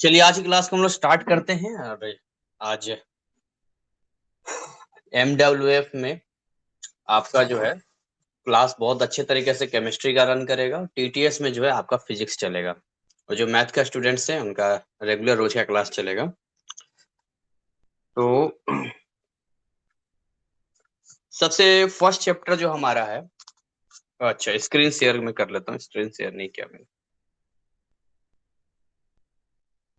चलिए आज की क्लास को हम लोग स्टार्ट करते हैं। और आज MWF में आपका जो है क्लास बहुत अच्छे तरीके से केमिस्ट्री का रन करेगा। TTS में जो है आपका फिजिक्स चलेगा और जो मैथ का स्टूडेंट्स हैं उनका रेगुलर रोज का क्लास चलेगा। तो सबसे फर्स्ट चैप्टर जो हमारा है, अच्छा स्क्रीन शेयर में कर लेता हूँ, स्क्रीन शेयर नहीं किया मैंने।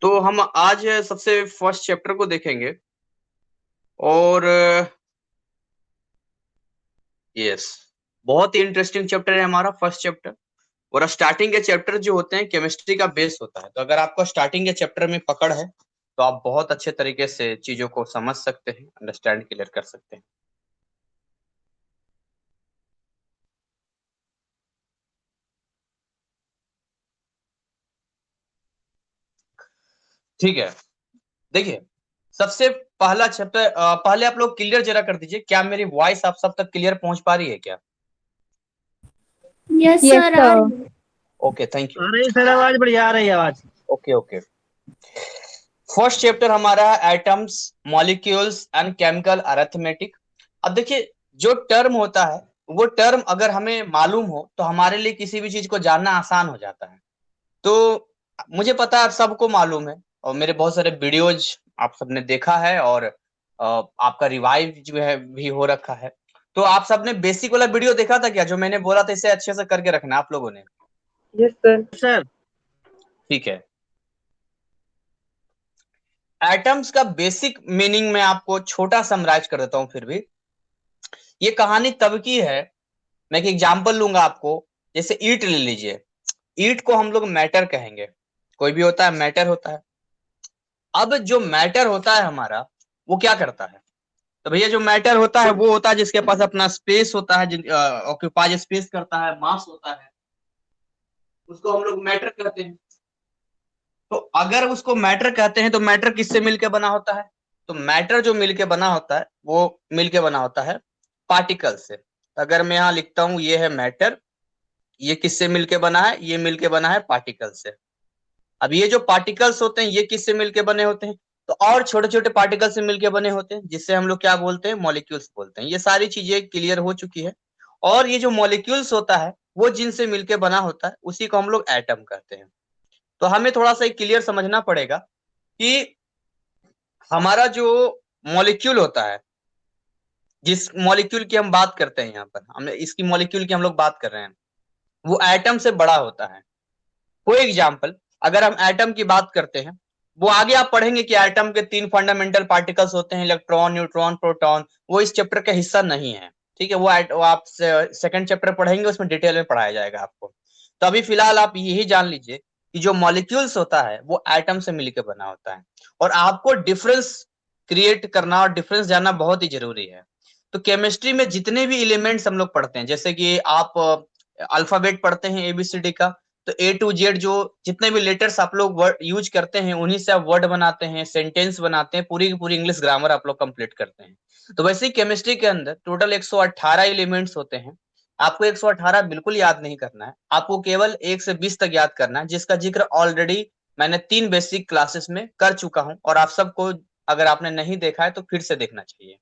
तो हम आज सबसे फर्स्ट चैप्टर को देखेंगे और यस, बहुत ही इंटरेस्टिंग चैप्टर है हमारा फर्स्ट चैप्टर। और स्टार्टिंग के चैप्टर जो होते हैं केमिस्ट्री का बेस होता है, तो अगर आपको स्टार्टिंग के चैप्टर में पकड़ है तो आप बहुत अच्छे तरीके से चीजों को समझ सकते हैं, अंडरस्टैंड क्लियर कर सकते हैं। ठीक है, देखिए सबसे पहला चैप्टर, पहले आप लोग क्लियर जरा कर दीजिए, क्या मेरी वॉइस आप सब तक क्लियर पहुंच पा रही है क्या? यस यस सर, आ सर। रही है। Okay, thank you. आ रही सर, आवाज बढ़िया आ रही है आवाज। ओके ओके, फर्स्ट चैप्टर हमारा है atoms, molecules and chemical arithmetic. अब देखिए, जो टर्म होता है वो टर्म अगर हमें मालूम हो तो हमारे लिए किसी भी चीज को जानना आसान हो जाता है। तो मुझे पता है आप सबको मालूम है और मेरे बहुत सारे वीडियोज आप सबने देखा है और आपका रिवाइव जो है भी हो रखा है। तो आप सबने बेसिक वाला वीडियो देखा था क्या? जो मैंने बोला था इसे अच्छे से करके रखना आप लोगों ने। Yes sir. सर ठीक है, एटम्स का बेसिक मीनिंग मैं आपको छोटा समराइज कर देता हूं। फिर भी ये कहानी तब की है, मैं एक एग्जांपल लूंगा आपको। जैसे ईंट ले लीजिए, ईंट को हम लोग मैटर कहेंगे, कोई भी होता है मैटर होता है। अब जो मैटर होता है हमारा, वो क्या करता है? तो भैया जो मैटर होता है वो होता है जिसके पास अपना स्पेस होता है, ऑक्यूपाइज स्पेस करता है, मास होता है, उसको हम लोग मैटर कहते हैं। तो अगर उसको मैटर कहते हैं तो मैटर किससे मिलके बना होता है? तो मैटर जो मिलके बना होता है वो मिलके बना होता है पार्टिकल से। अगर मैं यहाँ लिखता हूं ये है मैटर, ये किससे मिलके बना है? ये मिलके बना है पार्टिकल से। अब ये जो पार्टिकल्स होते हैं ये किससे मिलके बने होते हैं? तो और छोटे छोटे पार्टिकल से मिलके बने होते हैं, जिससे हम लोग क्या बोलते हैं? मॉलिक्यूल्स बोलते हैं। ये सारी चीजें क्लियर हो चुकी है। और ये जो मॉलिक्यूल्स होता है वो जिनसे मिलके बना होता है उसी को हम लोग एटम कहते हैं। तो हमें थोड़ा सा क्लियर समझना पड़ेगा कि हमारा जो मॉलिक्यूल होता है, जिस मॉलिक्यूल की हम बात करते हैं, यहाँ पर हम इसकी मॉलिक्यूल की हम लोग बात कर रहे हैं, वो एटम से बड़ा होता है। फॉर एग्जाम्पल, अगर हम एटम की बात करते हैं, वो आगे आप पढ़ेंगे कि एटम के 3 फंडामेंटल पार्टिकल्स होते हैं, इलेक्ट्रॉन, न्यूट्रॉन, प्रोटॉन। वो इस चैप्टर का हिस्सा नहीं है, ठीक है। वो आप सेकंड चैप्टर पढ़ेंगे, उसमें डिटेल में पढ़ाया जाएगा आपको। तो अभी फिलहाल आप यही जान लीजिए कि जो मॉलिक्यूल्स होता है वो एटम से मिलकर बना होता है। और आपको डिफरेंस क्रिएट करना और डिफरेंस जानना बहुत ही जरूरी है। तो केमिस्ट्री में जितने भी एलिमेंट्स हम लोग पढ़ते हैं, जैसे कि आप अल्फाबेट पढ़ते हैं ABCD का, तो A to Z जो जितने भी लेटर्स आप लोग वर्ड यूज करते हैं उन्हीं से आप वर्ड बनाते हैं, सेंटेंस बनाते हैं, पूरी की पूरी इंग्लिश ग्रामर आप लोग कंप्लीट करते हैं। तो वैसे ही केमिस्ट्री के अंदर टोटल 118 एलिमेंट्स होते हैं। आपको 118 बिल्कुल याद नहीं करना है, आपको केवल 1 से 20 तक याद करना है, जिसका जिक्र ऑलरेडी मैंने 3 बेसिक क्लासेस में कर चुका हूं। और आप सबको, अगर आपने नहीं देखा है तो फिर से देखना चाहिए।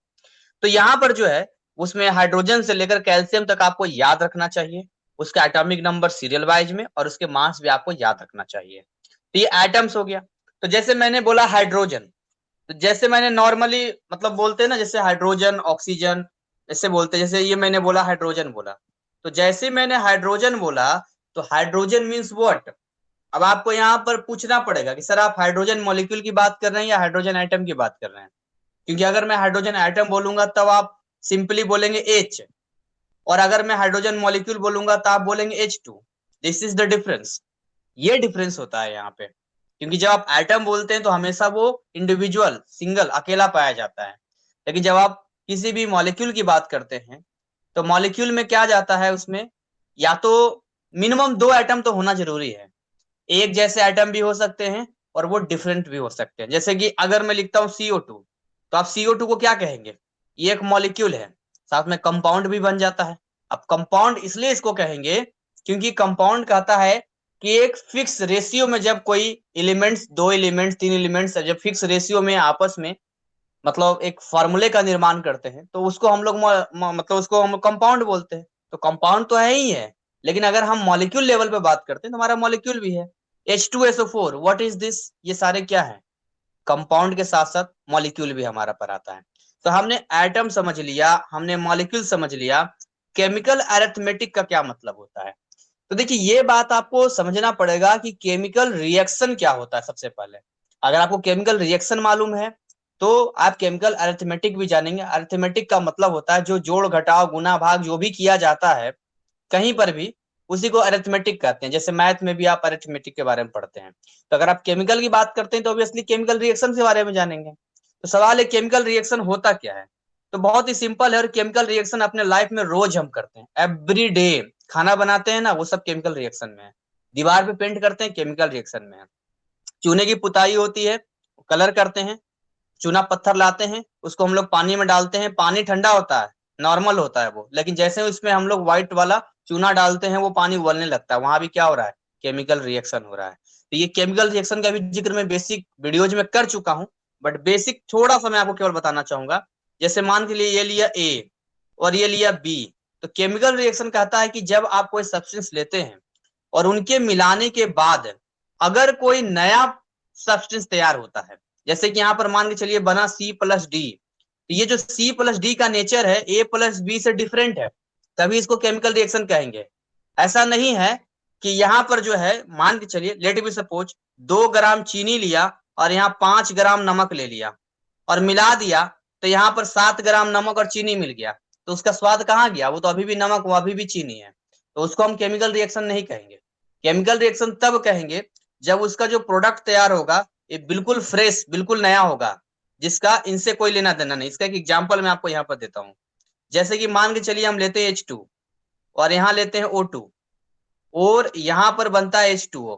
तो यहाँ पर जो है उसमें हाइड्रोजन से लेकर कैल्शियम तक आपको याद रखना चाहिए, उसका एटॉमिक नंबर सीरियल वाइज में, और उसके मास भी आपको याद रखना चाहिए। तो ये एटम्स हो गया। तो जैसे मैंने बोला हाइड्रोजन, तो जैसे मैंने नॉर्मली मतलब बोलते हैं ना, जैसे हाइड्रोजन, ऑक्सीजन ऐसे बोलते हैं, जैसे ये मैंने बोला हाइड्रोजन बोला, तो जैसे मैंने हाइड्रोजन बोला तो हाइड्रोजन मीन्स व्हाट? अब आपको यहाँ पर पूछना पड़ेगा कि सर आप हाइड्रोजन मॉलिक्यूल की बात कर रहे हैं या हाइड्रोजन एटम की बात कर रहे हैं? क्योंकि अगर मैं हाइड्रोजन एटम बोलूंगा तब आप सिंपली बोलेंगे H, और अगर मैं हाइड्रोजन मॉलिक्यूल बोलूंगा तो आप बोलेंगे H2। This is the difference. ये डिफरेंस होता है यहाँ पे। क्योंकि जब आप एटम बोलते हैं तो हमेशा वो इंडिविजुअल, सिंगल, अकेला पाया जाता है। लेकिन जब आप किसी भी मॉलिक्यूल की बात करते हैं तो मॉलिक्यूल में क्या जाता है, उसमें या तो मिनिमम 2 एटम तो होना जरूरी है। एक जैसे एटम भी हो सकते हैं और वो डिफरेंट भी हो सकते हैं। जैसे कि अगर मैं लिखता हूँ CO2, तो आप CO2 को क्या कहेंगे? ये एक मॉलिक्यूल है, साथ में कंपाउंड भी बन जाता है। अब कंपाउंड इसलिए इसको कहेंगे क्योंकि कंपाउंड कहता है कि एक फिक्स रेशियो में जब कोई एलिमेंट्स, 2 एलिमेंट्स, 3 एलिमेंट्स जब फिक्स रेशियो में आपस में मतलब एक फॉर्मूले का निर्माण करते हैं, तो उसको हम लोग मतलब उसको हम कंपाउंड बोलते हैं। तो कंपाउंड तो है ही है, लेकिन अगर हम मॉलिक्यूल लेवल पे बात करते हैं तो हमारा मॉलिक्यूल भी है। H2SO4, what is this? ये सारे क्या है? कंपाउंड के साथ साथ मॉलिक्यूल भी हमारा पर आता है। तो हमने एटम समझ लिया, हमने मॉलिक्यूल समझ लिया, केमिकल अरिथमेटिक का क्या मतलब होता है। तो देखिए, ये बात आपको समझना पड़ेगा कि केमिकल रिएक्शन क्या होता है। सबसे पहले अगर आपको केमिकल रिएक्शन मालूम है तो आप केमिकल अरिथमेटिक भी जानेंगे। अरिथमेटिक का मतलब होता है जो जोड़ घटाव गुना भाग जो भी किया जाता है कहीं पर भी, उसी को अरिथमेटिक कहते हैं। जैसे मैथ में भी आप अरिथमेटिक के बारे में पढ़ते हैं। तो अगर आप केमिकल की बात करते हैं तो ऑब्वियसली केमिकल रिएक्शन के बारे में जानेंगे। तो सवाल है केमिकल रिएक्शन होता क्या है। तो बहुत ही सिंपल है, और केमिकल रिएक्शन अपने लाइफ में रोज हम करते हैं, एवरी डे। खाना बनाते हैं ना, वो सब केमिकल रिएक्शन में है। दीवार पे पेंट करते हैं, केमिकल रिएक्शन में है। चूने की पुताई होती है, कलर करते हैं। चूना पत्थर लाते हैं, उसको हम लोग पानी में डालते हैं, पानी ठंडा होता है, नॉर्मल होता है वो, लेकिन जैसे उसमें हम लोग व्हाइट वाला चूना डालते हैं वो पानी उबलने लगता है, वहां भी क्या हो रहा है? केमिकल रिएक्शन हो रहा है। तो ये केमिकल रिएक्शन का भी जिक्र मैं बेसिक वीडियोज में कर चुका हूँ, बट बेसिक थोड़ा सा मैं आपको केवल बताना चाहूंगा। जैसे मान के लिए ये लिया ए और ये लिया बी। तो केमिकल रिएक्शन कहता है कि जब आप कोई सब्सटेंस लेते हैं और उनके मिलाने के बाद अगर कोई नया सब्सटेंस तैयार होता है, जैसे कि यहाँ पर मान के चलिए बना C+D। तो ये जो C+D का नेचर है A+B से डिफरेंट है, तभी इसको केमिकल रिएक्शन कहेंगे। ऐसा नहीं है कि यहाँ पर जो है, मान के चलिए लेट बी सपोज 2 ग्राम चीनी लिया और यहाँ 5 ग्राम नमक ले लिया और मिला दिया, तो यहाँ पर 7 ग्राम नमक और चीनी मिल गया। तो उसका स्वाद कहाँ गया? वो तो अभी भी नमक, वो अभी भी चीनी है। तो उसको हम केमिकल रिएक्शन नहीं कहेंगे। केमिकल रिएक्शन तब कहेंगे जब उसका जो प्रोडक्ट तैयार होगा ये बिल्कुल फ्रेश, बिल्कुल नया होगा, जिसका इनसे कोई लेना देना नहीं। इसका एक एग्जांपल मैं आपको यहाँ पर देता हूँ। जैसे कि मान के चलिए हम लेते हैं H2 और यहाँ लेते हैं O2 और यहाँ पर बनता है H2O।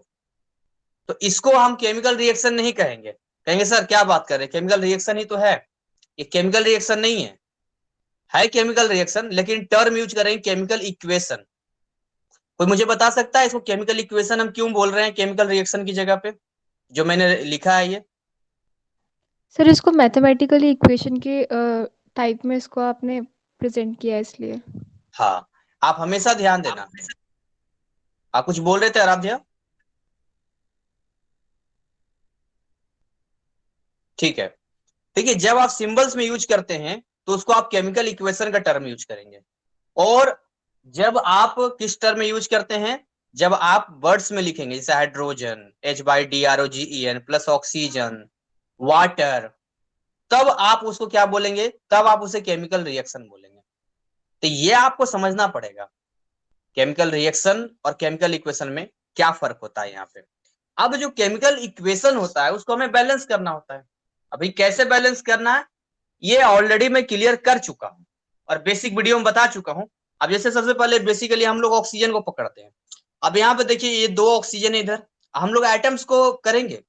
तो इसको हम केमिकल रिएक्शन नहीं कहेंगे। कहेंगे सर क्या बात कर रहे हैं, केमिकल रिएक्शन ही तो है। ये केमिकल रिएक्शन नहीं है केमिकल रिएक्शन, लेकिन टर्म यूज करेंगे केमिकल इक्वेशन। कोई मुझे बता सकता है इसको केमिकल इक्वेशन हम क्यों बोल रहे हैं केमिकल रिएक्शन की जगह पे, जो मैंने लिखा है ये? सर इसको मैथमेटिकली इक्वेशन के टाइप में इसको आपने प्रेजेंट किया है इसलिए। हाँ, आप हमेशा ध्यान देना। आप कुछ बोल रहे थे आराध्या? ठीक है। देखिए, जब आप सिंबल्स में यूज करते हैं तो उसको आप केमिकल इक्वेशन का टर्म यूज करेंगे। और जब आप किस टर्म में यूज करते हैं? जब आप वर्ड्स में लिखेंगे, जैसे hydrogen HYDROGEN plus oxygen, water, तब आप उसको क्या बोलेंगे? तब आप उसे केमिकल रिएक्शन बोलेंगे। तो ये आपको समझना पड़ेगा केमिकल रिएक्शन और केमिकल इक्वेशन में क्या फर्क होता है यहाँ पे। अब जो केमिकल इक्वेशन होता है उसको हमें बैलेंस करना होता है। अभी कैसे बैलेंस करना है ये ऑलरेडी मैं क्लियर कर चुका हूं और बेसिक वीडियो में बता चुका हूं। अब जैसे सबसे पहले बेसिकली हम लोग ऑक्सीजन को पकड़ते हैं। अब यहाँ पे देखिए ये 2 ऑक्सीजन है इधर, हम लोग एटम्स को करेंगे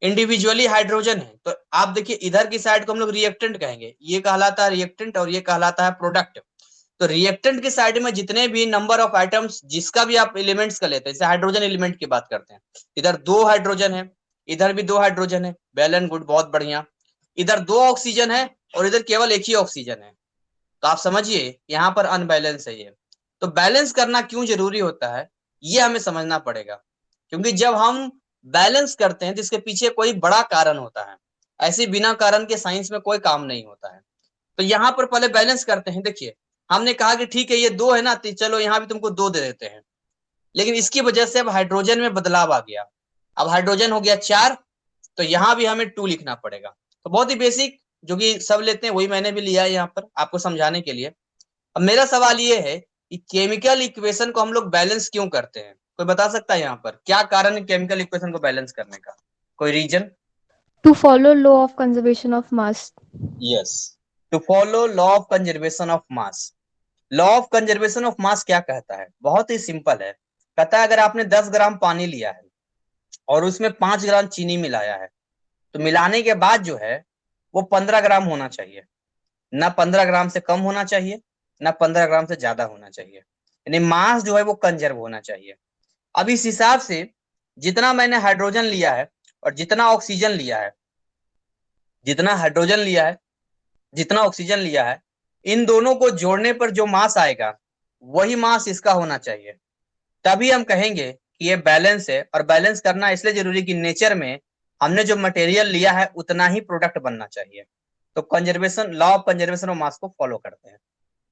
इंडिविजुअली, हाइड्रोजन है तो आप देखिए इधर की साइड को हम लोग रिएक्टेंट कहेंगे, ये कहलाता है रिएक्टेंट और ये कहलाता है प्रोडक्ट। तो रिएक्टेंट की साइड में जितने भी नंबर ऑफ आइटम्स जिसका भी आप एलिमेंट्स का लेते हैं, जैसे हाइड्रोजन एलिमेंट की बात करते हैं, इधर 2 हाइड्रोजन है, इधर भी 2 हाइड्रोजन है, वेल एंड गुड, बहुत बढ़िया। इधर 2 ऑक्सीजन है और इधर केवल एक ही ऑक्सीजन है। तो आप समझिए यहाँ पर अनबैलेंस है ये। तो बैलेंस करना क्यों जरूरी होता है ये हमें समझना पड़ेगा, क्योंकि जब हम बैलेंस करते हैं तो इसके पीछे कोई बड़ा कारण होता है। ऐसे बिना कारण के साइंस में कोई काम नहीं होता है। तो यहाँ पर पहले बैलेंस करते हैं। देखिए, हमने कहा कि ठीक है ये 2 है ना, तो चलो यहाँ भी तुमको 2 दे देते हैं, लेकिन इसकी वजह से अब हाइड्रोजन में बदलाव आ गया। अब हाइड्रोजन हो गया 4, तो यहाँ भी हमें 2 लिखना पड़ेगा। तो बहुत ही बेसिक जो कि सब लेते हैं वही मैंने भी लिया है यहाँ पर आपको समझाने के लिए। अब मेरा सवाल ये है कि केमिकल इक्वेशन को हम लोग बैलेंस क्यों करते हैं? कोई बता सकता है यहाँ पर क्या कारण है केमिकल इक्वेशन को बैलेंस करने का? कोई reason? To follow law of conservation of mass. Yes, to follow law of conservation of mass. Law of conservation of mass क्या कहता है? बहुत ही सिंपल है। कहता है अगर आपने 10 ग्राम पानी लिया है और उसमें 5 ग्राम चीनी मिलाया है, तो मिलाने के बाद जो है वो 15 ग्राम होना चाहिए। ना 15 ग्राम से कम होना चाहिए, ना 15 ग्राम से ज्यादा होना चाहिए, यानी मास जो है वो कंजर्व होना चाहिए। अब इस हिसाब से जितना मैंने हाइड्रोजन लिया है और जितना ऑक्सीजन लिया है, जितना हाइड्रोजन लिया है, जितना ऑक्सीजन लिया है, इन दोनों को जोड़ने पर जो मास आएगा वही मास इसका होना चाहिए। तभी हम कहेंगे कि ये बैलेंस है। और बैलेंस करना इसलिए जरूरी कि नेचर में हमने जो मटेरियल लिया है उतना ही प्रोडक्ट बनना चाहिए। तो conservation, law of conservation of mass को फॉलो करते हैं।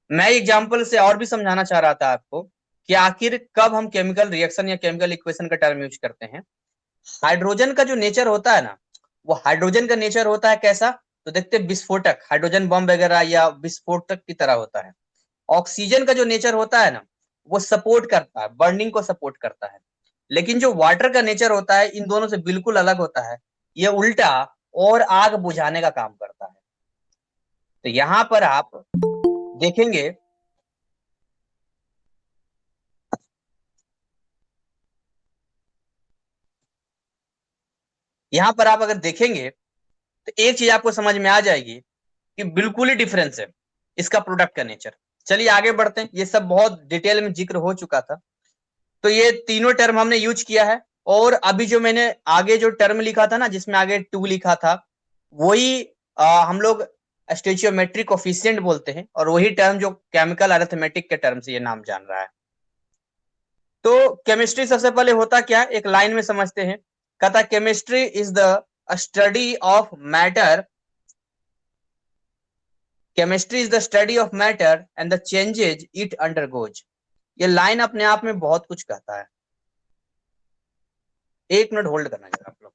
मैं एग्जांपल से और भी समझाना चाह रहा था आपको कि आखिर कब हम केमिकल रिएक्शन या केमिकल इक्वेशन का टर्म यूज करते हैं। हाइड्रोजन का जो नेचर होता है ना, वो हाइड्रोजन का नेचर होता है कैसा, तो देखते हैं विस्फोटक, हाइड्रोजन बम वगैरह या विस्फोटक की तरह होता है। ऑक्सीजन का जो नेचर होता है ना, वो सपोर्ट करता है, बर्निंग को सपोर्ट करता है। लेकिन जो वाटर का नेचर होता है इन दोनों से बिल्कुल अलग होता है, ये उल्टा और आग बुझाने का काम करता है। तो यहां पर आप देखेंगे, यहां पर आप अगर देखेंगे तो एक चीज आपको समझ में आ जाएगी कि बिल्कुल ही डिफरेंस है इसका प्रोडक्ट का नेचर। चलिए आगे बढ़ते हैं, ये सब बहुत डिटेल में जिक्र हो चुका था। तो ये तीनों टर्म हमने यूज किया है। और अभी जो मैंने आगे जो टर्म लिखा था ना, जिसमें आगे 2 लिखा था, वही हम लोग स्टोइचियोमेट्रिक कोफिशिएंट बोलते हैं, और वही टर्म जो केमिकल अरिथमेटिक के टर्म से ये नाम जान रहा है। तो केमिस्ट्री सबसे पहले होता क्या है, एक लाइन में समझते हैं। कहता chemistry is the study of matter, chemistry is the study of matter and the changes it undergoes. ये लाइन अपने आप में बहुत कुछ कहता है। एक मिनट होल्ड करना जरा आप लोग।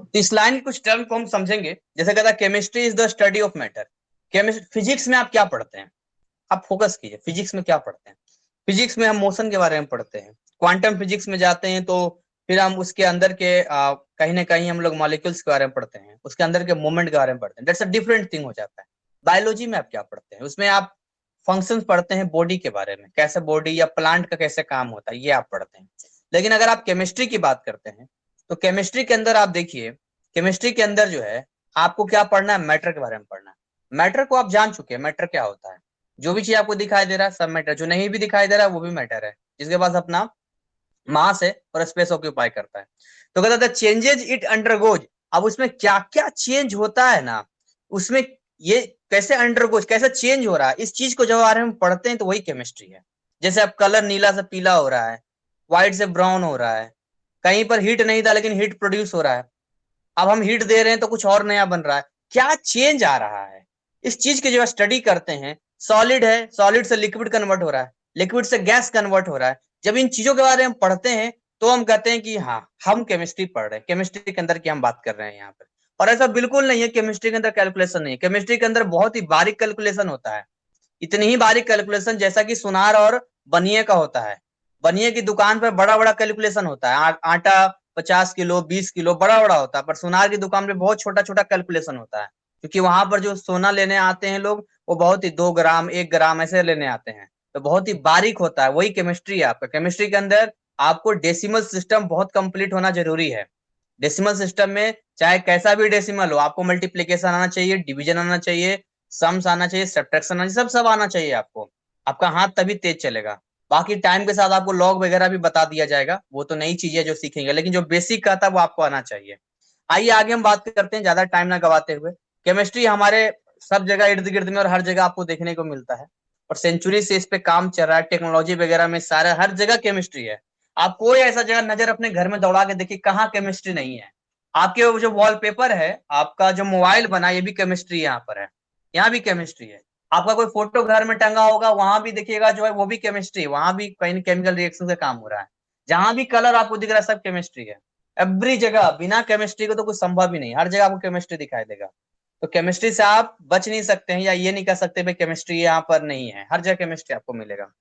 तो इस लाइन के कुछ टर्म को हम समझेंगे। जैसे कहता है chemistry is the study of matter. Chemistry, physics में आप क्या पढ़ते हैं, आप फोकस कीजिए, फिजिक्स में क्या पढ़ते हैं। फिजिक्स में हम मोशन के बारे में पढ़ते हैं। क्वांटम फिजिक्स में जाते हैं तो फिर हम उसके अंदर के कहीं ना कहीं हम लोग मॉलिक्यूल्स के बारे में पढ़ते हैं, उसके अंदर के मूवमेंट के बारे में पढ़ते हैं। दैट्स अ डिफरेंट थिंग हो जाता है। बायोलॉजी में आप क्या पढ़ते हैं, उसमें आप फंक्शंस पढ़ते हैं बॉडी के बारे में, कैसे बॉडी या प्लांट का कैसे काम होता है, ये आप पढ़ते हैं। लेकिन अगर आप केमिस्ट्री की बात करते हैं तो केमिस्ट्री के अंदर आप देखिए, केमिस्ट्री के अंदर जो है आपको क्या पढ़ना है, मैटर के बारे में पढ़ना है। मैटर को आप जान चुके हैं, मैटर क्या होता है। जो भी चीज आपको दिखाई दे रहा है सब मैटर, जो नहीं भी दिखाई दे रहा है वो भी मैटर है, जिसके पास अपना मास है और स्पेस ऑक्यूपाई करता है। तो कहता था चेंजेज इट अंडरगोज। अब उसमें क्या क्या चेंज होता है ना, उसमें ये कैसे अंडरगोज, कैसे चेंज हो रहा है, इस चीज को जब बारे में पढ़ते हैं तो वही केमिस्ट्री है। जैसे अब कलर नीला से पीला हो रहा है, व्हाइट से ब्राउन हो रहा है, कहीं पर हीट नहीं था लेकिन हीट प्रोड्यूस हो रहा है, अब हम हीट दे रहे हैं तो कुछ और नया बन रहा है, क्या चेंज आ रहा है, इस चीज की जब स्टडी करते हैं। सॉलिड है, सॉलिड से लिक्विड कन्वर्ट हो रहा है, लिक्विड से गैस कन्वर्ट हो रहा है। जब इन चीजों के बारे में पढ़ते हैं तो हम कहते हैं कि हाँ हम केमिस्ट्री पढ़ रहे हैं, केमिस्ट्री के अंदर की हम बात कर रहे हैं यहाँ पर। और ऐसा बिल्कुल नहीं है केमिस्ट्री के अंदर कैलकुलेशन नहीं है, केमिस्ट्री के अंदर बहुत ही बारीक कैलकुलेशन होता है। इतनी ही बारीक कैलकुलेशन जैसा कि सुनार और बनिए का होता है। बनिए की दुकान पर बड़ा बड़ा कैलकुलेशन होता है, आटा 50 किलो 20 किलो बड़ा बड़ा होता है, पर सुनार की दुकान पे बहुत छोटा छोटा कैलकुलेशन होता है, क्योंकि वहां पर जो सोना लेने आते हैं लोग वो बहुत ही 2 ग्राम 1 ग्राम ऐसे लेने आते हैं, तो बहुत ही बारीक होता है। वही केमिस्ट्री है आपका। केमिस्ट्री के अंदर आपको डेसिमल सिस्टम बहुत कंप्लीट होना जरूरी है। डेसिमल सिस्टम में चाहे कैसा भी डेसिमल हो, आपको मल्टीप्लीकेशन आना चाहिए, डिवीजन आना चाहिए, सम्स आना चाहिए, सब्ट्रैक्शन आना चाहिए, सब आना चाहिए आपको। आपका हाथ तभी तेज चलेगा। बाकी टाइम के साथ आपको लॉग वगैरह भी बता दिया जाएगा, वो तो नई चीज है जो सीखेंगे, लेकिन जो बेसिक का था वो आपको आना चाहिए। आइए आगे हम बात करते हैं, ज्यादा टाइम ना गवाते हुए। केमिस्ट्री हमारे सब जगह इर्द गिर्द में और हर जगह आपको देखने को मिलता है, और सेंचुरी से इस पे काम चल रहा है। टेक्नोलॉजी वगैरह में सारा हर जगह केमिस्ट्री है। आप कोई ऐसा जगह नजर अपने घर में दौड़ा के देखिए कहाँ केमिस्ट्री नहीं है। आपके वो जो वॉलपेपर है, आपका जो मोबाइल बना, ये भी केमिस्ट्री यहाँ पर है, यहाँ भी केमिस्ट्री है। आपका कोई फोटो घर में टंगा होगा, वहां भी देखिएगा जो है वो भी केमिस्ट्री, वहां भी कहीं केमिकल रिएक्शन से काम हो रहा है। जहां भी कलर आपको दिख रहा है सब केमिस्ट्री है। एवरी जगह बिना केमिस्ट्री को तो कुछ संभव ही नहीं, हर जगह आपको केमिस्ट्री दिखाई देगा। तो केमिस्ट्री से आप बच नहीं सकते हैं, या ये नहीं कह सकते भाई केमिस्ट्री यहाँ पर नहीं है, हर जगह केमिस्ट्री आपको मिलेगा।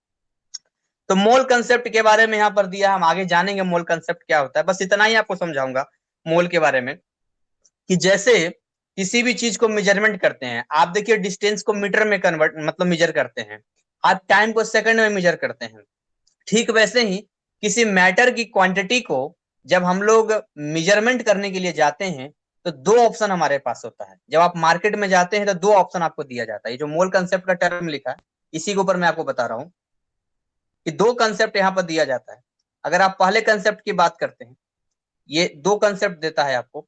तो मोल कंसेप्ट के बारे में यहाँ पर दिया, हम आगे जानेंगे मोल कंसेप्ट क्या होता है। बस इतना ही आपको समझाऊंगा मोल के बारे में, कि जैसे किसी भी चीज को मेजरमेंट करते हैं, आप देखिए डिस्टेंस को मीटर में कन्वर्ट मतलब मेजर करते हैं, आप टाइम को सेकंड में मेजर करते हैं। ठीक वैसे ही किसी मैटर की क्वांटिटी को जब हम लोग मेजरमेंट करने के लिए जाते हैं तो दो ऑप्शन हमारे पास होता है। जब आप मार्केट में जाते हैं तो दो ऑप्शन आपको दिया जाता है। ये जो मोल कंसेप्ट का टर्म लिखा है इसी के ऊपर मैं आपको बता रहा हूं कि दो कंसेप्ट यहाँ पर दिया जाता है। अगर आप पहले कंसेप्ट की बात करते हैं, ये दो कंसेप्ट देता है आपको।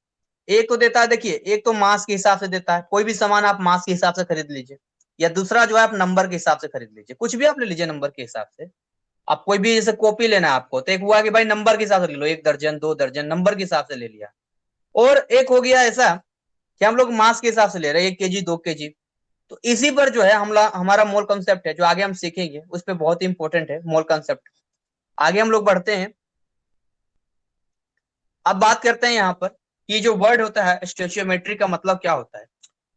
एक तो देता है, देखिए, एक तो मास के हिसाब से देता है, कोई भी सामान आप मास के हिसाब से खरीद लीजिए, या दूसरा जो है आप नंबर के हिसाब से खरीद लीजिए, कुछ भी आप ले लीजिए नंबर के हिसाब से। आप कोई भी जैसे कॉपी लेना है आपको, तो एक हुआ कि भाई नंबर के हिसाब से ले लो, 1 दर्जन 2 दर्जन नंबर के हिसाब से ले लिया। और एक हो गया ऐसा कि हम लोग मास के हिसाब से ले रहे हैं, 1 केजी 2 केजी। तो इसी पर जो है हमारा मोल कंसेप्ट है, जो आगे हम सीखेंगे उस पर बहुत ही इंपॉर्टेंट है मोल कंसेप्ट। आगे हम लोग बढ़ते हैं। अब बात करते हैं यहाँ पर कि जो वर्ड होता है स्टोचियोमेट्री का मतलब क्या होता है।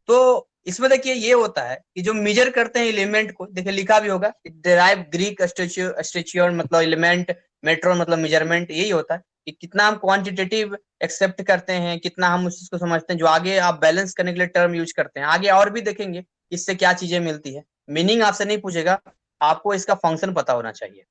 तो इसमें देखिए ये होता है कि जो मेजर करते हैं एलिमेंट को, देखिए लिखा भी होगा, डेराइव ग्रीक स्टेच्योर मतलब एलिमेंट, मेट्रोन मतलब मेजरमेंट, यही होता है कि कितना हम क्वांटिटेटिव एक्सेप्ट करते हैं, कितना हम उस चीज को समझते हैं। जो आगे आप बैलेंस करने के लिए टर्म यूज करते हैं, आगे और भी देखेंगे इससे क्या चीजें मिलती है। मीनिंग आपसे नहीं पूछेगा, आपको इसका फंक्शन पता होना चाहिए।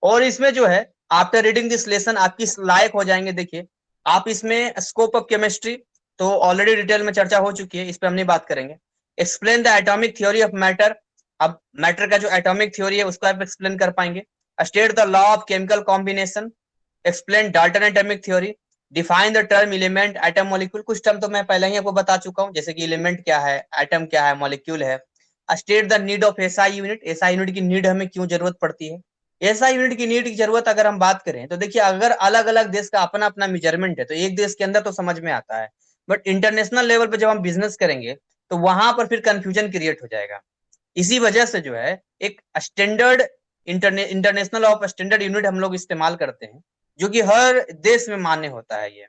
और इसमें जो है आफ्टर रीडिंग दिस लेसन आपकी लायक हो जाएंगे। देखिए आप इसमें स्कोप ऑफ केमिस्ट्री तो ऑलरेडी डिटेल में चर्चा हो चुकी है, इस पर हम नहीं बात करेंगे। Explain the atomic theory of matter, अब मैटर का जो एटॉमिक थ्योरी है उसको आप एक्सप्लेन कर पाएंगे। State the law of chemical combination, explain Dalton atomic theory, define the term element atom molecule. कुछ टर्म तो मैं पहले ही आपको बता चुका हूं, जैसे कि एलिमेंट क्या है, एटम क्या है, मॉलिक्यूल है। State the need of SI unit, SI unit की नीड हमें क्यों जरूरत पड़ती है। एसआई यूनिट की नीड की जरूरत अगर हम बात करें तो देखिए अगर अलग अलग देश का अपना अपना मेजरमेंट है तो एक देश के अंदर तो समझ में आता है, बट इंटरनेशनल लेवल पे जब हम बिजनेस करेंगे तो वहां पर फिर कंफ्यूजन क्रिएट हो जाएगा। इसी वजह से जो है एक standard international of standard unit हम लोग इस्तेमाल करते हैं, जो कि हर देश में मान्य होता है ये।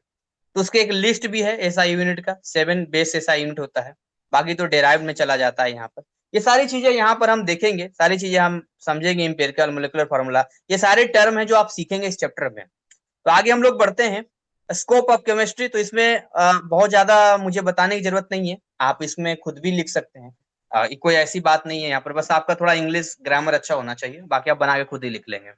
तो उसके एक लिस्ट भी है एसआई यूनिट का, 7 बेस एसआई यूनिट होता है, बाकी तो डेराइव में चला जाता है यहाँ पर। ये सारी चीजें यहाँ पर हम देखेंगे, सारी चीजें हम समझेंगे, इंपेरिकल मोलिकुलर फार्मूला, ये सारे टर्म है जो आप सीखेंगे इस चैप्टर में। तो आगे हम लोग बढ़ते हैं। स्कोप ऑफ केमिस्ट्री, तो इसमें बहुत ज्यादा मुझे बताने की जरूरत नहीं है, आप इसमें खुद भी लिख सकते हैं। कोई ऐसी बात नहीं है यहाँ पर, बस आपका थोड़ा इंग्लिश ग्रामर अच्छा होना चाहिए, बाकी आप बना के खुद ही लिख लेंगे।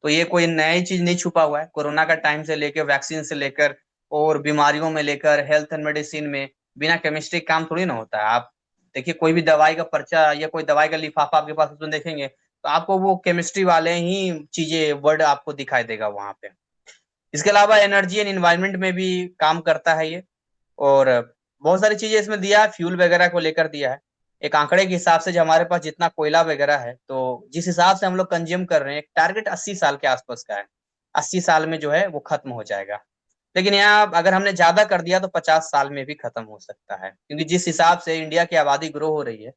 तो ये कोई नई चीज नहीं छुपा हुआ है, कोरोना का टाइम से लेकर वैक्सीन से लेकर और बीमारियों में लेकर हेल्थ एंड मेडिसिन में बिना केमिस्ट्री काम थोड़ी ना होता है। आप देखिए कोई भी दवाई का पर्चा या कोई दवाई का लिफाफा आपके पास उसमें देखेंगे तो आपको वो केमिस्ट्री वाले ही चीजें वर्ड आपको दिखाई देगा वहां पे। इसके अलावा एनर्जी एंड इन्वायरमेंट में भी काम करता है ये। और बहुत सारी चीजें इसमें दिया है, फ्यूल वगैरह को लेकर दिया है, एक आंकड़े के हिसाब से जो हमारे पास जितना कोयला वगैरह है, तो जिस हिसाब से हम लोग कंज्यूम कर रहे हैं, एक टारगेट 80 साल के आसपास का है, 80 साल में जो है वो खत्म हो जाएगा। लेकिन यहाँ अगर हमने ज्यादा कर दिया तो 50 साल में भी खत्म हो सकता है, क्योंकि जिस हिसाब से इंडिया की आबादी ग्रो हो रही है।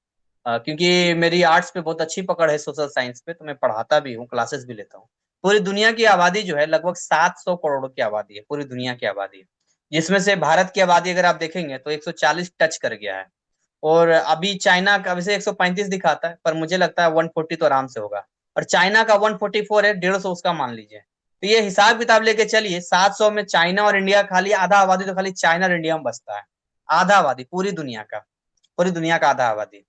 क्योंकि मेरी आर्ट्स पे बहुत अच्छी पकड़ है, सोशल साइंस पे, तो मैं पढ़ाता भी हूँ, क्लासेस भी लेता हूँ। पूरी दुनिया की आबादी जो है लगभग 700 करोड़ की आबादी है, पूरी दुनिया की आबादी, जिसमें से भारत की आबादी अगर आप देखेंगे तो 140 टच कर गया है। और अभी चाइना का वैसे 135 दिखाता है, पर मुझे लगता है 140 तो आराम से होगा। और चाइना का 144 है, 150 उसका मान लीजिए। तो ये हिसाब किताब लेके चलिए, 700 में चाइना और इंडिया, खाली आधा आबादी तो खाली चाइना और इंडिया में बसता है। आधा आबादी पूरी दुनिया का, पूरी दुनिया का आधा आबादी।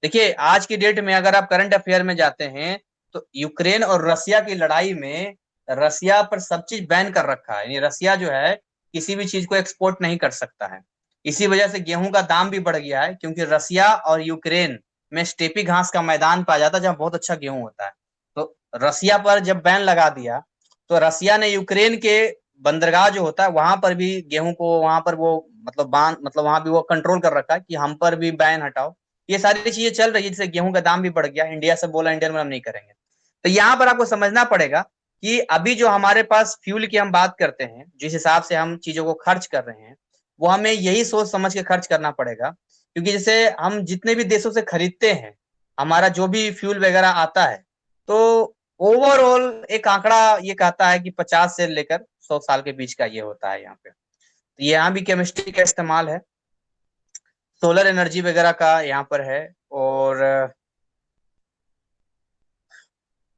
देखिए आज की डेट में अगर आप करंट अफेयर में जाते हैं तो यूक्रेन और रसिया की लड़ाई में रसिया पर सब चीज बैन कर रखा है, यानी रसिया जो है किसी भी चीज को एक्सपोर्ट नहीं कर सकता है। इसी वजह से गेहूं का दाम भी बढ़ गया है, क्योंकि रसिया और यूक्रेन में स्टेपी घास का मैदान पाया जाता है जहाँ बहुत अच्छा गेहूं होता है। तो रसिया पर जब बैन लगा दिया तो रसिया ने यूक्रेन के बंदरगाह जो होता है वहां पर भी गेहूं को, वहां पर वो मतलब बांध मतलब वहां भी वो कंट्रोल कर रखा है कि हम पर भी बैन हटाओ। ये सारी चीजें चल रही है, जिससे गेहूं का दाम भी बढ़ गया। इंडिया से बोला इंडियन में हम नहीं करेंगे। तो यहाँ पर आपको समझना पड़ेगा कि अभी जो हमारे पास फ्यूल की हम बात करते हैं, जिस हिसाब से हम चीजों को खर्च कर रहे हैं, वो हमें यही सोच समझ के खर्च करना पड़ेगा। क्योंकि जैसे हम जितने भी देशों से खरीदते हैं, हमारा जो भी फ्यूल वगैरह आता है, तो ओवरऑल एक आंकड़ा ये कहता है कि 50 से लेकर 100 साल के बीच का ये होता है यहाँ पे। तो यहाँ भी केमिस्ट्री का इस्तेमाल है, सोलर एनर्जी वगैरह का यहाँ पर है, और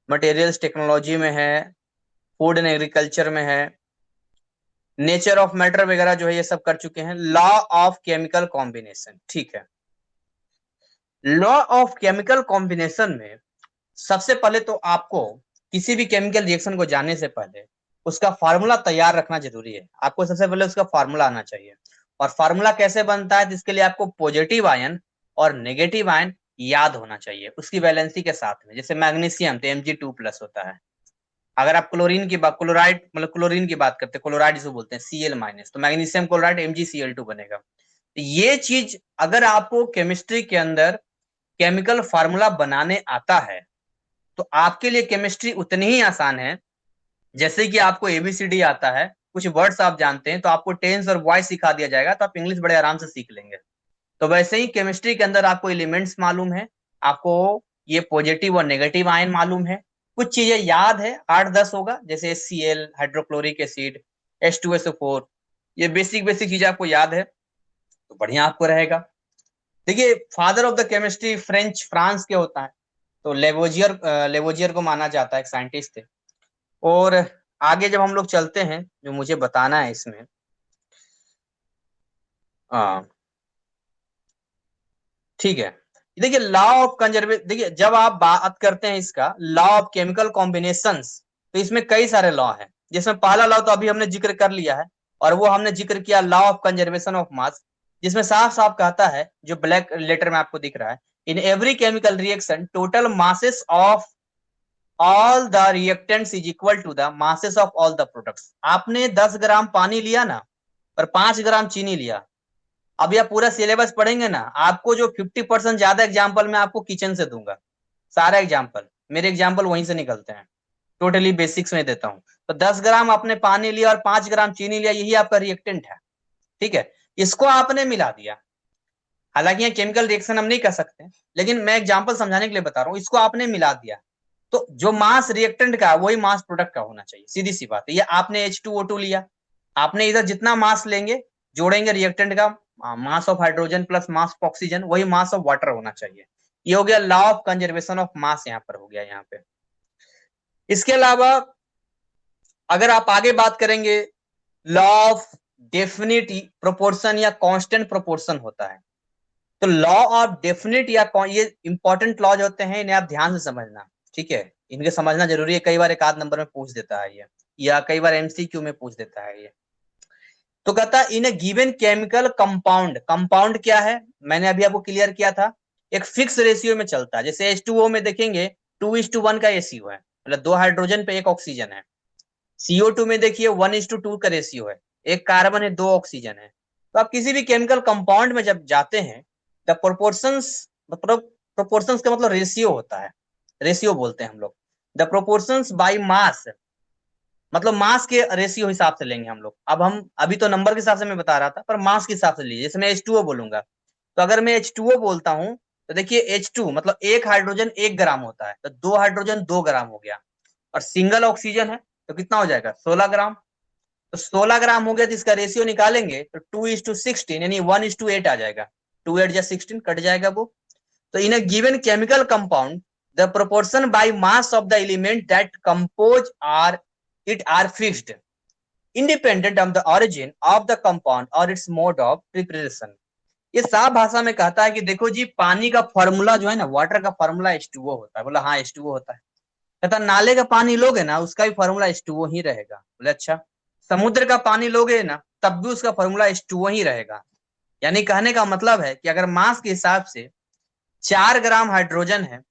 मटेरियल्स टेक्नोलॉजी में है, फूड एंड एग्रीकल्चर में है, नेचर ऑफ मैटर वगैरह जो है ये सब कर चुके हैं। लॉ ऑफ केमिकल कॉम्बिनेशन, ठीक है। लॉ ऑफ केमिकल कॉम्बिनेशन में सबसे पहले तो आपको किसी भी केमिकल रिएक्शन को जानने से पहले उसका फार्मूला तैयार रखना जरूरी है। आपको सबसे पहले उसका फार्मूला आना चाहिए। और फार्मूला कैसे बनता है, जिसके लिए आपको पॉजिटिव आयन और नेगेटिव आयन याद होना चाहिए उसकी वैलेंसी के साथ में। जैसे मैग्नीशियम तो Mg2+ होता है। अगर आप क्लोरीन की बात, क्लोराइड मतलब क्लोरीन की बात करते हैं, क्लोराइड जिसको बोलते हैं Cl-, तो मैग्नीशियम क्लोराइड MgCl2 बनेगा। ये चीज अगर आपको केमिस्ट्री के अंदर केमिकल फार्मूला बनाने आता है तो आपके लिए केमिस्ट्री उतनी ही आसान है जैसे कि आपको ABCD आता है, कुछ वर्ड्स आप जानते हैं तो आपको टेंस और वॉइस सिखा दिया जाएगा तो आप इंग्लिश बड़े आराम से सीख लेंगे। तो वैसे ही केमिस्ट्री के अंदर आपको एलिमेंट्स मालूम है, आपको ये पॉजिटिव और नेगेटिव आयन मालूम है, कुछ चीजें याद है, 8-10 होगा, जैसे HCl, हाइड्रोक्लोरिक एसिड, H2SO4, ये बेसिक बेसिक चीजें आपको याद है तो बढ़िया आपको रहेगा। देखिए father of the chemistry France के होता है, तो लेवोजियर को माना जाता है, एक साइंटिस्ट थे। और आगे जब हम लोग चलते हैं, जो मुझे बताना है इसमें, ठीक है। देखिए लॉ ऑफ कंजर्वेशन, देखिए जब आप बात करते हैं इसका लॉ ऑफ केमिकल कॉम्बिनेशंस, तो इसमें कई सारे लॉ हैं, जिसमें पहला लॉ तो अभी हमने जिक्र कर लिया है, और वो हमने जिक्र किया लॉ ऑफ कंजर्वेशन ऑफ मास, जिसमें साफ साफ कहता है, जो ब्लैक लेटर में आपको दिख रहा है, in every chemical reaction total masses of all the reactants is equal to the masses of all the products. आपने 10 ग्राम पानी लिया ना और 5 ग्राम चीनी लिया, अब यह पूरा सिलेबस पढ़ेंगे ना, आपको जो 50% ज्यादा एग्जाम्पल मैं आपको किचन से दूंगा, सारा एग्जाम्पल मेरे एग्जाम्पल वहीं से निकलते हैं, टोटली बेसिक्स में देता हूं। तो 10 ग्राम आपने पानी लिया और 5 ग्राम चीनी लिया, यही आपका रिएक्टेंट है, ठीक है। इसको आपने मिला दिया, हालांकि यहाँ केमिकल रिएक्शन हम नहीं कर सकते, लेकिन मैं एग्जाम्पल समझाने के लिए बता रहा हूँ, इसको आपने मिला दिया तो जो मास रिएक्टेंट का वही मास प्रोडक्ट का होना चाहिए, सीधी सी बात है। ये आपने H2O2 लिया, आपने इधर जितना मास लेंगे जोड़ेंगे रिएक्टेंट का, mass of hydrogen plus mass of oxygen, वही मास ऑफ वाटर होना चाहिए। ये हो गया लॉ ऑफ कंजर्वेशन ऑफ मास, यहाँ पर हो गया यहाँ पे। इसके अलावा अगर आप आगे बात करेंगे, लॉ ऑफ डेफिनिट प्रोपोर्शन या कांस्टेंट प्रोपोर्शन होता है। तो लॉ ऑफ डेफिनिट या ये इंपॉर्टेंट लॉज होते हैं, इन्हें आप ध्यान से समझना, ठीक है, इनके समझना जरूरी है। कई बार एक आध नंबर में पूछ देता है ये, या कई बार MCQ में पूछ देता है ये। तो कहता है in given chemical compound, compound क्या है मैंने अभी आपको क्लियर किया था, एक फिक्स रेशियो में चलता है। जैसे H2O में देखेंगे 2:1 का रेशियो है, मतलब 2 हाइड्रोजन पे 1 ऑक्सीजन है। CO2 में देखिए 1:2 का रेशियो है, 1 कार्बन है 2 ऑक्सीजन है। तो आप किसी भी केमिकल कंपाउंड में जब जाते हैं, द प्रोपोर्शंस, मतलब प्रोपोर्शंस का मतलब रेशियो होता है, रेशियो बोलते हैं हम लोग। द प्रोपोर्शंस बाय मास, मतलब मास के रेशियो हिसाब से लेंगे हम लोग। अब हम अभी तो नंबर के हिसाब से मैं बता रहा था, पर मास के हिसाब से लीजिए। जैसे मैं H2O बोलूंगा, तो अगर मैं H2O बोलता हूं तो देखिए H2 मतलब 1 हाइड्रोजन 1 ग्राम होता है, तो 2 हाइड्रोजन 2 ग्राम हो गया, और सिंगल ऑक्सीजन है तो कितना हो जाएगा 16 ग्राम। तो 16 ग्राम हो गया, तो इसका रेशियो निकालेंगे तो 2:16 यानी 1:8 आ जाएगा, 2 8 16 कट जाएगा वो। तो in a given chemical compound the proportion by mass of the element that compose are it are fixed independent of the origin of the compound और इट्स मोड ऑफ प्रिपरेशन। ये साफ भाषा में कहता है कि देखो जी, पानी का फॉर्मूला जो है ना, वाटर का फॉर्मूला H2O होता है। बोला हाँ H2O होता है। कहता नाले का पानी लोगे ना, उसका भी फॉर्मूला H2O ही रहेगा। बोले अच्छा, समुद्र का पानी लोगे ना तब भी उसका फॉर्मूला H2O ही रहेगा। यानी कहने का मतलब है कि अगर मास के हिसाब से 4 ग्राम हाइड्रोजन है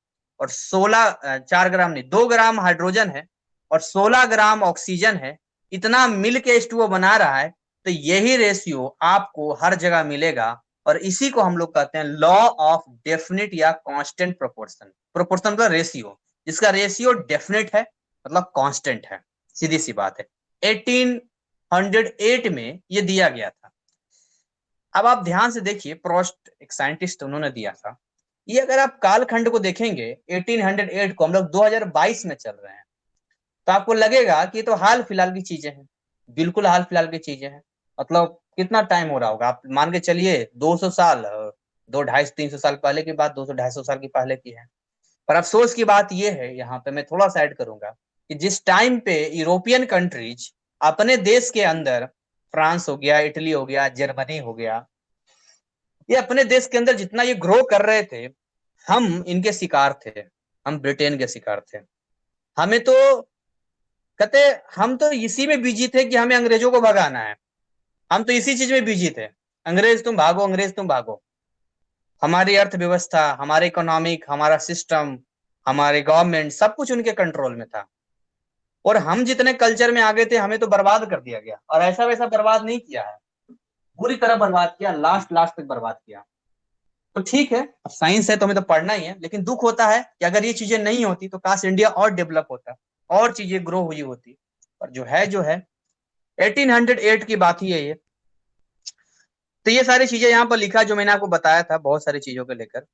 और 4 ग्राम नहीं, 2 ग्राम हाइड्रोजन है और 16 ग्राम ऑक्सीजन है, इतना मिल के H2O बना रहा है, तो यही रेशियो आपको हर जगह मिलेगा। और इसी को हम लोग कहते हैं लॉ ऑफ डेफिनिट या कांस्टेंट प्रोपोर्शन। प्रोपोर्शन मतलब रेशियो, जिसका रेशियो डेफिनिट है मतलब कांस्टेंट है, सीधी सी बात है। 1808 में ये दिया गया था। अब आप ध्यान से देखिए, प्रोस्ट एक साइंटिस्ट उन्होंने दिया था ये। अगर आप कालखंड को देखेंगे 1808 को, हम लोग 2022 में चल रहे हैं, तो आपको लगेगा कि ये तो हाल फिलहाल की चीजें हैं। बिल्कुल हाल फिलहाल की चीजें हैं। मतलब कितना टाइम हो रहा होगा, आप मान के चलिए 200 साल, 200-250-300 साल पहले की बात, 200-250 साल की पहले की है। पर अफसोस की बात यह है, यहाँ पे मैं थोड़ा सा ऐड करूंगा, कि जिस टाइम पे यूरोपियन कंट्रीज अपने देश के अंदर फ्रांस हो गया, इटली हो गया, जर्मनी हो गया, ये अपने देश के अंदर जितना ये ग्रो कर रहे थे, हम इनके शिकार थे, हम ब्रिटेन के शिकार थे। हमें तो कहते हम तो इसी में बिजी थे कि हमें अंग्रेजों को भगाना है, हम तो इसी चीज में बिजी थे, अंग्रेज तुम भागो, अंग्रेज तुम भागो। हमारी अर्थव्यवस्था, हमारे इकोनॉमिक, हमारा सिस्टम, हमारे गवर्नमेंट, सब कुछ उनके कंट्रोल में था। और हम जितने कल्चर में आ गए थे, हमें तो बर्बाद कर दिया गया। और ऐसा वैसा बर्बाद नहीं किया है, पूरी तरह बर्बाद किया, लास्ट लास्ट तक बर्बाद किया। तो ठीक है, अब साइंस है तो हमें तो पढ़ना ही है, लेकिन दुख होता है कि अगर ये चीजें नहीं होती तो काश इंडिया और डेवलप होता, और चीजें ग्रो हुई होती। पर जो है 1808 की बात ही है ये। तो ये सारी चीजें यहाँ पर लिखा जो मैंने आपको बताया था, बहुत सारी चीजों को लेकर।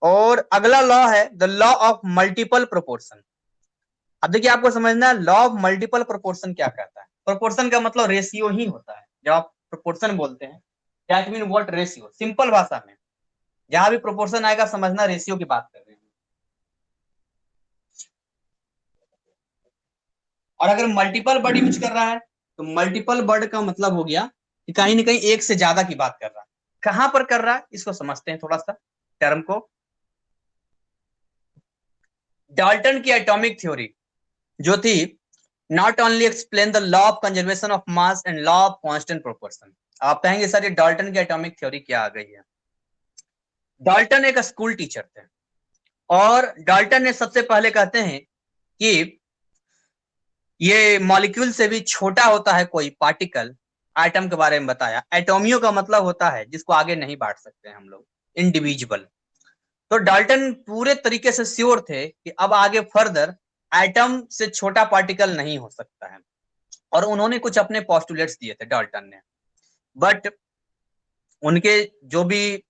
और अगला लॉ है the law of multiple proportion. अब देखिए, आपको समझना है लॉ ऑफ मल्टीपल प्रोपोर्शन क्या कहता है। प्रोपोर्शन का मतलब रेशियो ही होता है। जब आप प्रोपोर्शन बोलते हैं, that mean what, ratio. Simple भाषा में जहां भी प्रोपोर्शन आएगा, समझना रेशियो की बात कर रहे हैं। और अगर मल्टीपल वर्ड यूज कर रहा है तो मल्टीपल वर्ड का मतलब हो गया कि कहीं ना कहीं एक से ज्यादा की बात कर रहा है। कहां पर कर रहा है, इसको समझते हैं थोड़ा सा टर्म को। डाल्टन की एटॉमिक थ्योरी जो थी, not only explain the law of conservation of mass and law of constant proportion. आप कहेंगे सर ये डाल्टन की एटॉमिक थ्योरी क्या आ गई है। डाल्टन एक स्कूल टीचर थे, और डाल्टन ने सबसे पहले कहते हैं कि ये मॉलिक्यूल से भी छोटा होता है कोई पार्टिकल, एटम के बारे में बताया। एटोमियो का मतलब होता है जिसको आगे नहीं बांट सकते हम लोग, इंडिविजुअल। तो डाल्टन पूरे तरीके से श्योर थे कि अब आगे फर्दर एटम से छोटा पार्टिकल नहीं हो सकता है। और उन्होंने कुछ अपने पोस्टुलेट्स दिए थे डाल्टन ने, बट उनके जो भी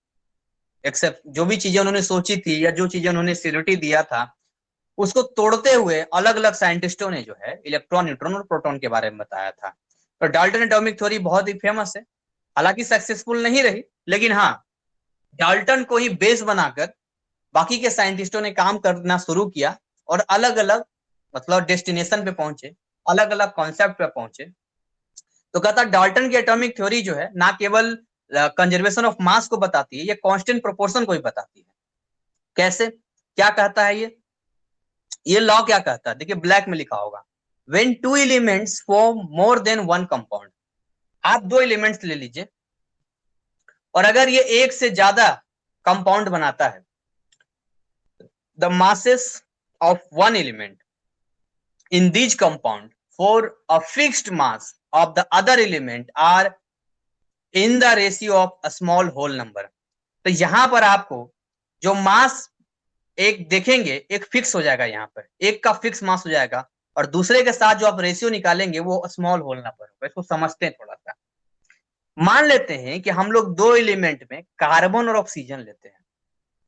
चीजें उन्होंने सोची थी, या जो चीजें उन्होंने सिरिटी दिया था, उसको तोड़ते हुए अलग अलग साइंटिस्टों ने जो है इलेक्ट्रॉन, न्यूट्रॉन और प्रोटॉन के बारे में बताया था। तो डाल्टन एटॉमिक थ्योरी बहुत ही फेमस है, हालांकि सक्सेसफुल नहीं रही, लेकिन हाँ, डाल्टन को ही बेस बनाकर बाकी के साइंटिस्टों ने काम करना शुरू किया, और अलग अलग मतलब डेस्टिनेशन पे पहुंचे, अलग अलग कॉन्सेप्ट पे पहुंचे। तो कहता डाल्टन की एटॉमिक थ्योरी जो है ना केवल कंजर्वेशन ऑफ मास को बताती है, ये कांस्टेंट प्रोपोर्शन को भी बताती है। कैसे, क्या कहता है ये लॉ क्या कहता है, देखिए ब्लैक में लिखा होगा, when two elements form more than one compound. आप दो एलिमेंट्स ले लीजिए, और अगर ये एक से ज्यादा कंपाउंड बनाता है, the masses of one element in these compound for a fixed mass of the other element are in the ratio of a small whole number। तो यहां पर आपको जो मास एक देखेंगे, एक फिक्स हो जाएगा, यहाँ पर एक का फिक्स मास हो जाएगा, और दूसरे के साथ जो आप रेशियो निकालेंगे वो स्मॉल होल नंबर होगा। इसको समझते हैं थोड़ा सा। मान लेते हैं कि हम लोग दो एलिमेंट में कार्बन और ऑक्सीजन लेते हैं।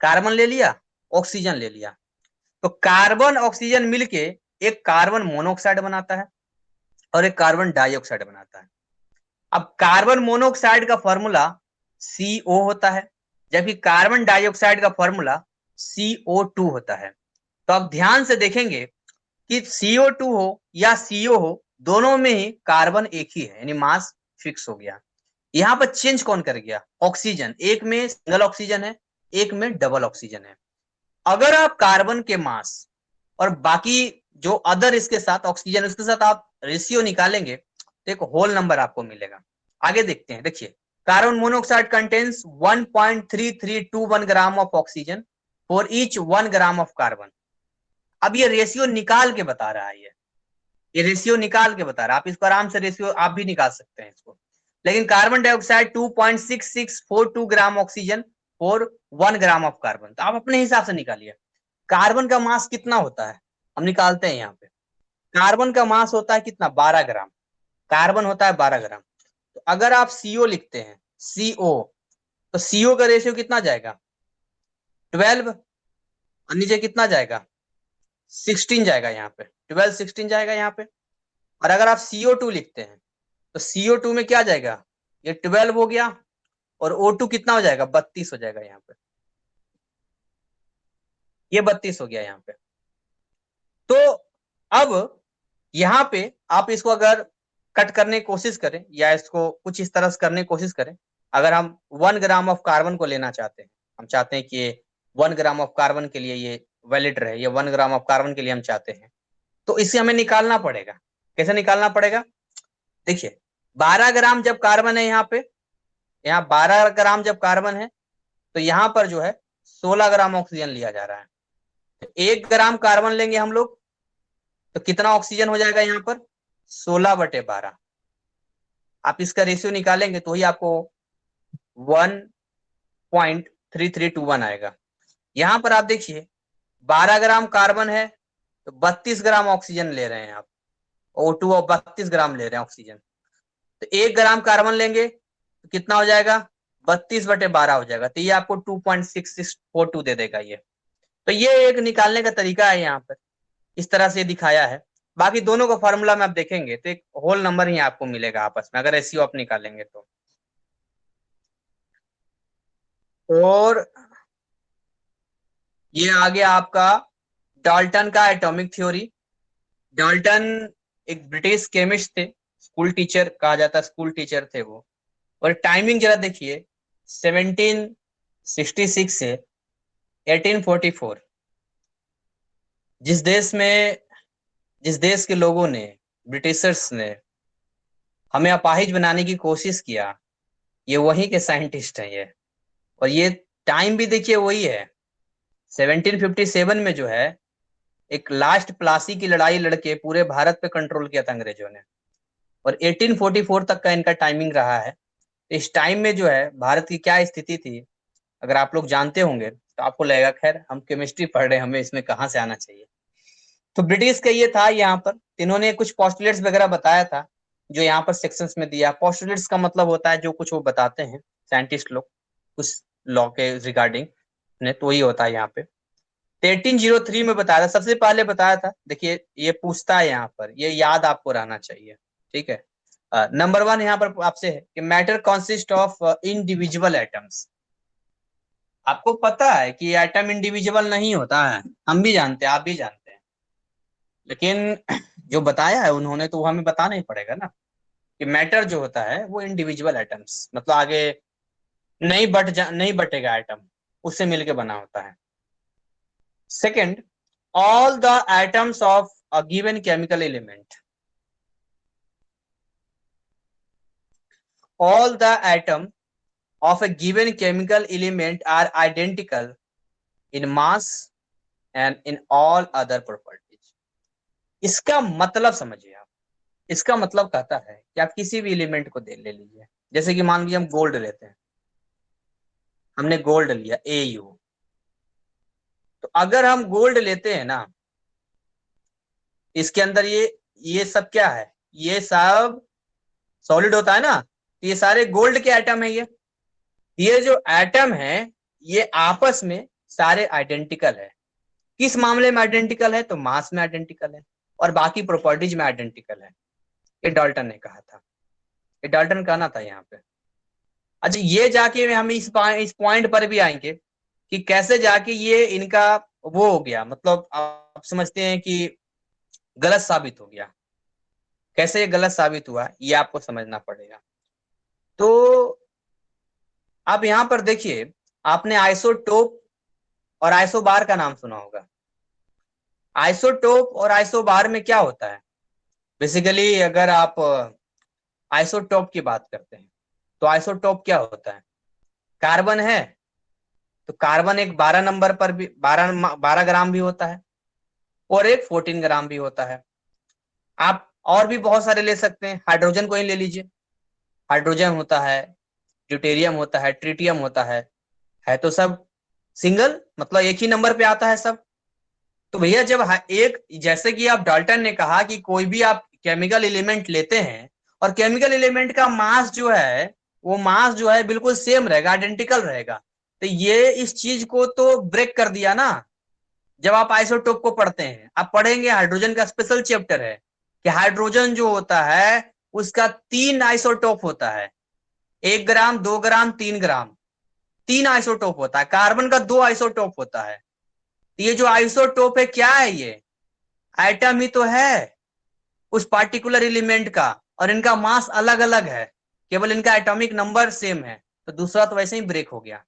कार्बन ले लिया, ऑक्सीजन ले लिया, तो कार्बन ऑक्सीजन मिलके एक कार्बन मोनोऑक्साइड बनाता है, और एक कार्बन डाइऑक्साइड बनाता है। अब कार्बन मोनोऑक्साइड का फॉर्मूला CO होता है, जबकि कार्बन डाइऑक्साइड का फॉर्मूला CO2 होता है। तो आप ध्यान से देखेंगे कि CO2 हो या CO हो, दोनों में ही कार्बन एक ही है, यानी मास फिक्स हो गया। यहाँ पर चेंज कौन कर गया, ऑक्सीजन। एक में सिंगल ऑक्सीजन है, एक में डबल ऑक्सीजन है। अगर आप कार्बन के मास और बाकी जो अदर इसके साथ ऑक्सीजन, उसके साथ आप रेशियो निकालेंगे तो एक होल नंबर आपको मिलेगा। आगे देखते हैं, देखिए carbon monoxide contains 1.3321 gram of oxygen for each 1 gram of carbon. अब ये रेशियो निकाल के बता रहा है, ये रेशियो निकाल के बता रहा है। आप इसको आराम से रेशियो आप भी निकाल सकते हैं इसको। लेकिन carbon dioxide 2.6642 gram oxygen for 1 gram of carbon, तो आप अपने हिसाब से निकालिए कार्बन का मास कितना होता है। हम निकालते हैं यहाँ पे, कार्बन का मास होता है कितना, 12 ग्राम। कार्बन होता है 12 ग्राम। तो अगर आप CO लिखते हैं, CO, तो CO का रेशियो कितना जाएगा, 12, और नीचे कितना जाएगा, 16 जाएगा यहाँ पे, 12 16 जाएगा यहाँ पे। और अगर आप CO2 लिखते हैं तो CO2 में क्या जाएगा, ये 12 हो गया, और O2 कितना हो जाएगा, 32 हो जाएगा यहाँ पे, ये 32 हो गया यहाँ पे। तो अब यहाँ पे आप इसको अगर कट करने की कोशिश करें या इसको कुछ इस तरह से करने की कोशिश करें। अगर हम 1 ग्राम ऑफ कार्बन को लेना चाहते हैं, हम चाहते हैं कि ये 1 ग्राम ऑफ कार्बन के लिए ये वैलिड रहे, ये 1 ग्राम ऑफ कार्बन के लिए हम चाहते हैं, तो इसे हमें निकालना पड़ेगा। कैसे निकालना पड़ेगा? देखिए 12 ग्राम जब कार्बन है यहाँ पे, यहाँ 12 ग्राम जब कार्बन है तो यहाँ पर जो है 16 ग्राम ऑक्सीजन लिया जा रहा है। तो 1 ग्राम कार्बन लेंगे हम लोग तो कितना ऑक्सीजन हो जाएगा यहाँ पर? 16/12। आप इसका रेशियो निकालेंगे तो ही आपको 1.3321 आएगा। यहां पर आप देखिए 12 ग्राम कार्बन है तो 32 ग्राम ऑक्सीजन ले रहे हैं आप, O2 और 32 ग्राम ले रहे हैं ऑक्सीजन। तो 1 ग्राम कार्बन लेंगे तो कितना हो जाएगा? 32/12 हो जाएगा। तो ये आपको 2.6642 दे देगा ये। तो ये एक निकालने का तरीका है, यहाँ पर इस तरह से दिखाया है। बाकी दोनों का फॉर्मूला में आप देखेंगे तो एक होल नंबर ही आपको मिलेगा आपस में, अगर रेशियो आप निकालेंगे तो। और ये आ गया आपका डाल्टन का एटॉमिक थ्योरी। डाल्टन एक ब्रिटिश केमिस्ट थे, स्कूल टीचर कहा जाता, स्कूल टीचर थे वो। और टाइमिंग जरा देखिए 1766 से 1844। जिस देश के लोगों ने, ब्रिटिशर्स ने हमें अपाहिज बनाने की कोशिश किया, ये वहीं के साइंटिस्ट हैं ये। और ये टाइम भी देखिए वही है, 1757 में जो है एक लास्ट प्लासी की लड़ाई लड़के पूरे भारत पे कंट्रोल किया था अंग्रेजों ने, और 1844 तक का इनका टाइमिंग रहा है। इस टाइम में जो है भारत की क्या स्थिति थी, अगर आप लोग जानते होंगे तो आपको लगेगा खैर हम केमिस्ट्री पढ़ रहे हैं, हमें इसमें कहाँ से आना चाहिए। तो ब्रिटिश का ये था, यहाँ पर इन्होंने कुछ पोस्टुलेट्स वगैरह बताया था जो यहाँ पर सेक्शंस में दिया। पोस्टुलेट्स का मतलब होता है जो कुछ वो बताते हैं साइंटिस्ट लोग उस लॉ के रिगार्डिंग ने, तो वही होता है यहाँ पे। 1803 में बताया था, सबसे पहले बताया था। देखिए ये पूछता है यहाँ पर, ये याद आपको रहना चाहिए, ठीक है। नंबर 1 यहाँ पर आपसे है कि matter consist of individual atoms. आपको पता है कि एटम इंडिविजुअल नहीं होता है, हम भी जानते हैं, आप भी जानते हैं, लेकिन जो बताया है उन्होंने तो वो हमें बताना ही पड़ेगा ना कि मैटर जो होता है वो इंडिविजुअल एटम्स, मतलब आगे नहीं बटेगा एटम, उससे मिलके बना होता है। Second, all the atoms of a given chemical element. All the atoms of a given chemical element are identical in mass and in all other properties. इसका मतलब समझिए आप, इसका मतलब कहता है कि आप किसी भी एलिमेंट को ले लीजिए, जैसे कि मान लीजिए हम गोल्ड लेते हैं, हमने गोल्ड लिया AU। तो अगर हम गोल्ड लेते हैं ना, इसके अंदर ये सब क्या है, ये सब सॉलिड होता है ना, तो ये सारे गोल्ड के एटम है। ये जो एटम है ये आपस में सारे आइडेंटिकल है। किस मामले में आइडेंटिकल है? तो मास में आइडेंटिकल है और बाकी प्रॉपर्टीज में आइडेंटिकल है। ये डाल्टन ने कहा था, ये डाल्टन कहना था यहाँ पे। अच्छा, ये जाके हम इस पॉइंट पर भी आएंगे कि कैसे जाके ये इनका वो हो गया, मतलब आप समझते हैं कि गलत साबित हो गया। कैसे ये गलत साबित हुआ ये आपको समझना पड़ेगा। तो अब यहां पर देखिए, आपने आइसोटोप और आइसोबार का नाम सुना होगा। आइसोटोप और आइसोबार में क्या होता है? बेसिकली अगर आप आइसोटोप की बात करते हैं तो आइसोटोप क्या होता है? कार्बन है तो कार्बन एक 12 नंबर पर भी 12 ग्राम भी होता है और एक 14 ग्राम भी होता है। आप और भी बहुत सारे ले सकते हैं, हाइड्रोजन को ही ले लीजिए, हाइड्रोजन होता है, ड्यूटेरियम होता है, ट्रिटियम होता है तो सब सिंगल, मतलब एक ही नंबर पे आता है सब। तो भैया जब एक, जैसे कि आप डाल्टन ने कहा कि कोई भी आप केमिकल एलिमेंट लेते हैं और केमिकल एलिमेंट का मास जो है वो मास जो है बिल्कुल सेम रहेगा, आइडेंटिकल रहेगा, तो ये इस चीज को तो ब्रेक कर दिया ना। जब आप आइसोटोप को पढ़ते हैं, आप पढ़ेंगे हाइड्रोजन का स्पेशल चैप्टर है कि हाइड्रोजन जो होता है उसका 3 आइसोटोप होता है, 1 ग्राम, 2 ग्राम, 3 ग्राम, 3 आइसोटोप होता है। कार्बन का 2 आइसोटोप होता है। ये जो आइसोटोप है क्या है? ये एटम ही तो है उस पार्टिकुलर एलिमेंट का। और इनका मास अलग अलग है, केवल इनका एटॉमिक नंबर सेम है, तो दूसरा तो वैसे ही ब्रेक हो गया।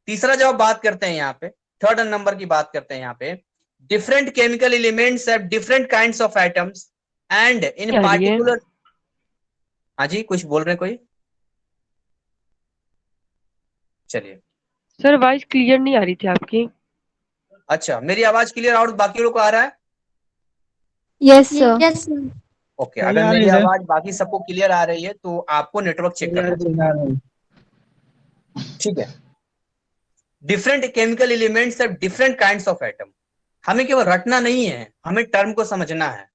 तीसरा जब बात करते हैं यहाँ पे, थर्ड नंबर की बात करते हैं यहाँ पे, different chemical elements have different kinds of atoms and इन आ रही है पार्टिकुलर। हाँ जी, कुछ बोल रहे हैं कोई? चलिए। सर, वॉइस क्लियर नहीं आ रही थी आपकी। अच्छा, मेरी आवाज क्लियर और बाकी लोग को आ रहा है? Yes sir. Yes sir. Okay, सही अगर आ रही मेरी है सर। आवाज बाकी सबको क्लियर आ रही है तो आपको नेटवर्क चेक करना चाहिए। ठीक है। Different chemical elements have different kinds of atom. हमें केवल रटना नहीं है, हमें टर्म को समझना है,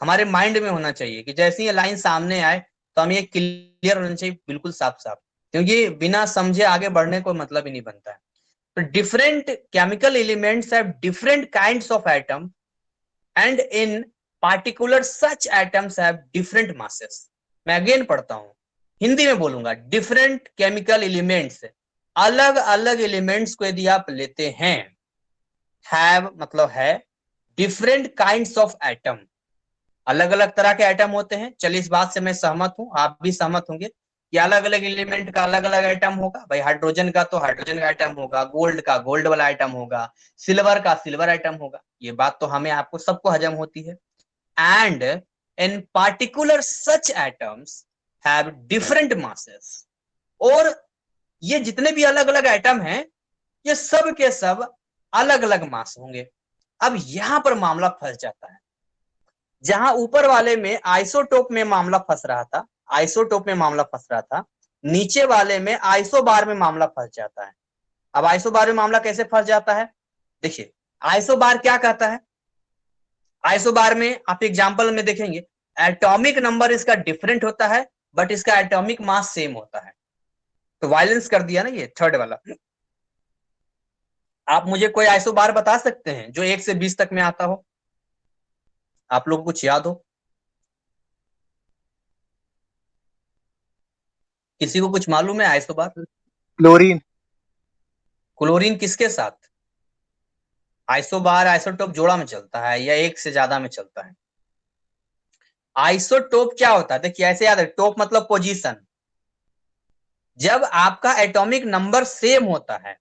हमारे माइंड में होना चाहिए कि जैसे ये लाइन सामने आए तो हमें ये क्लियर होना चाहिए, बिल्कुल साफ साफ, क्योंकि बिना समझे आगे बढ़ने को मतलब ही नहीं बनता है। तो different chemical elements have different kinds of atom and in particular such atoms have different masses. मैं अगेन पढ़ता हूं, हिंदी में बोलूंगा। डिफरेंट केमिकल एलिमेंट्स, अलग अलग एलिमेंट्स को यदि आप लेते हैं, हैव मतलब है, डिफरेंट काइंड्स ऑफ एटम, अलग अलग तरह के एटम होते हैं। चलिए, इस बात से मैं सहमत हूं, आप भी सहमत होंगे कि अलग अलग एलिमेंट का अलग अलग एटम होगा। भाई हाइड्रोजन का तो हाइड्रोजन का एटम होगा, गोल्ड का गोल्ड वाला एटम होगा, सिल्वर का सिल्वर एटम होगा। ये बात तो हमें आपको सबको हजम होती है। And in particular such atoms have different masses. और ये जितने भी अलग अलग एटम हैं, ये सब के सब अलग अलग मास होंगे। अब यहां पर मामला फंस जाता है, जहां ऊपर वाले में आइसोटोप में मामला फंस रहा था, आइसोटोप में मामला फंस रहा था, नीचे वाले में आइसोबार में मामला फंस जाता है। अब आइसोबार में मामला कैसे फंस जाता है? देखिए, आइसोबार क्या कहता है? आइसोबार में आप एग्जांपल में देखेंगे, एटॉमिक नंबर इसका डिफरेंट होता है बट इसका एटॉमिक मास सेम होता है। तो वायलेंस कर दिया ना ये थर्ड वाला। आप मुझे कोई आइसोबार बता सकते हैं जो 1 से 20 तक में आता हो? आप लोग को कुछ याद हो? किसी को कुछ मालूम है आइसोबार? क्लोरीन। क्लोरीन किसके साथ? आइसोबार आइसोटोप जोड़ा में चलता है या एक से ज्यादा में चलता है? आइसोटोप क्या होता है? देखिए, ऐसे याद है, टोप मतलब पोजीशन। जब आपका एटॉमिक नंबर सेम होता है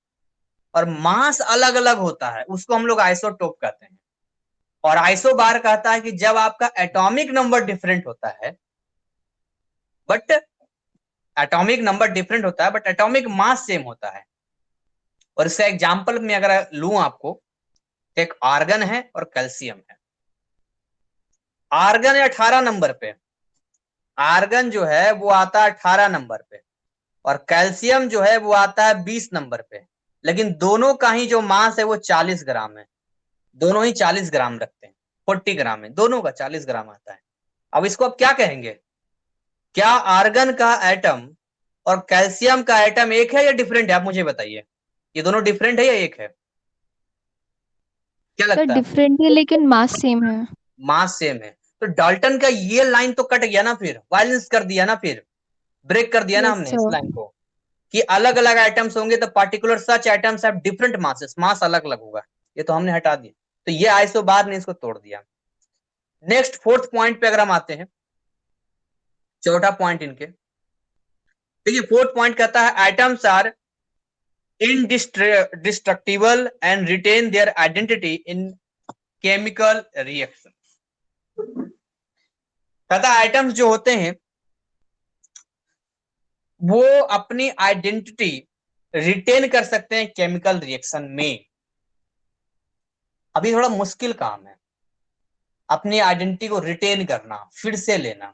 और मास अलग अलग होता है, उसको हम लोग आइसोटोप कहते हैं। और आइसोबार कहता है कि जब आपका एटॉमिक नंबर डिफरेंट होता है, बट एटॉमिक नंबर डिफरेंट होता है बट एटॉमिक मास सेम होता है। और इसका एग्जांपल में अगर लूं आपको, तो एक आर्गन है और कैल्शियम है। आर्गन है 18 नंबर पे, आर्गन जो है वो आता है 18 नंबर पे, और कैल्शियम जो है वो आता है 20 नंबर पे। लेकिन दोनों का ही जो मास है वो 40 ग्राम है, दोनों ही 40 ग्राम रखते हैं, 40 ग्राम है, दोनों का 40 ग्राम आता है। अब इसको आप क्या कहेंगे? क्या आर्गन का एटम और कैल्शियम का एटम एक है या डिफरेंट है? आप मुझे बताइए, ये दोनों डिफरेंट है या एक है? क्या सर लगता है? डिफरेंट है लेकिन मास सेम है। मास सेम है। तो डाल्टन का ये लाइन तो कट गया ना, फिर वायलेंस कर दिया ना, फिर ब्रेक कर दिया ना यस हमने इस सर। लाइन को, कि अलग अलग आइटम्स होंगे तो particular such atoms have different masses, mass अलग अलग होगा। ये तो हमने हटा दिया, तो ये आइसोबार ने इसको तोड़ दिया। नेक्स्ट फोर्थ पॉइंट पे अगर हम आते हैं, चौथा पॉइंट इनके, देखिए फोर्थ पॉइंट कहता है items are indestructible and retain their identity in chemical reaction। कहता है आइटम्स जो होते हैं वो अपनी आइडेंटिटी रिटेन कर सकते हैं केमिकल रिएक्शन में। अभी थोड़ा मुश्किल काम है अपनी आइडेंटिटी को रिटेन करना, फिर से लेना।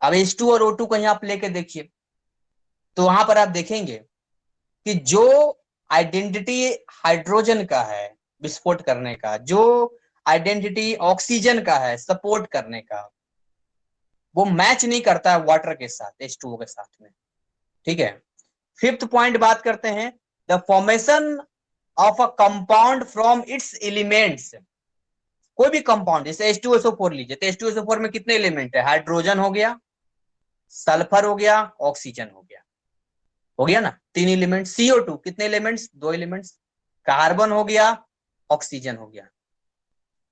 अब H2 और O2 को यहां आप लेके देखिए, तो वहां पर आप देखेंगे कि जो आइडेंटिटी हाइड्रोजन का है विस्फोट करने का, जो आइडेंटिटी ऑक्सीजन का है सपोर्ट करने का, वो मैच नहीं करता है वाटर के साथ, H2O के साथ में। ठीक है। फिफ्थ पॉइंट बात करते हैं, the formation of a compound from its elements. कोई भी कंपाउंड, जैसे H2SO4 लीजिए, तो H2SO4 में कितने एलिमेंट है? हाइड्रोजन हो गया, सल्फर हो गया, ऑक्सीजन हो गया ना, 3 एलिमेंट। CO2 कितने एलिमेंट्स? 2 एलिमेंट्स। कार्बन हो गया, ऑक्सीजन हो गया।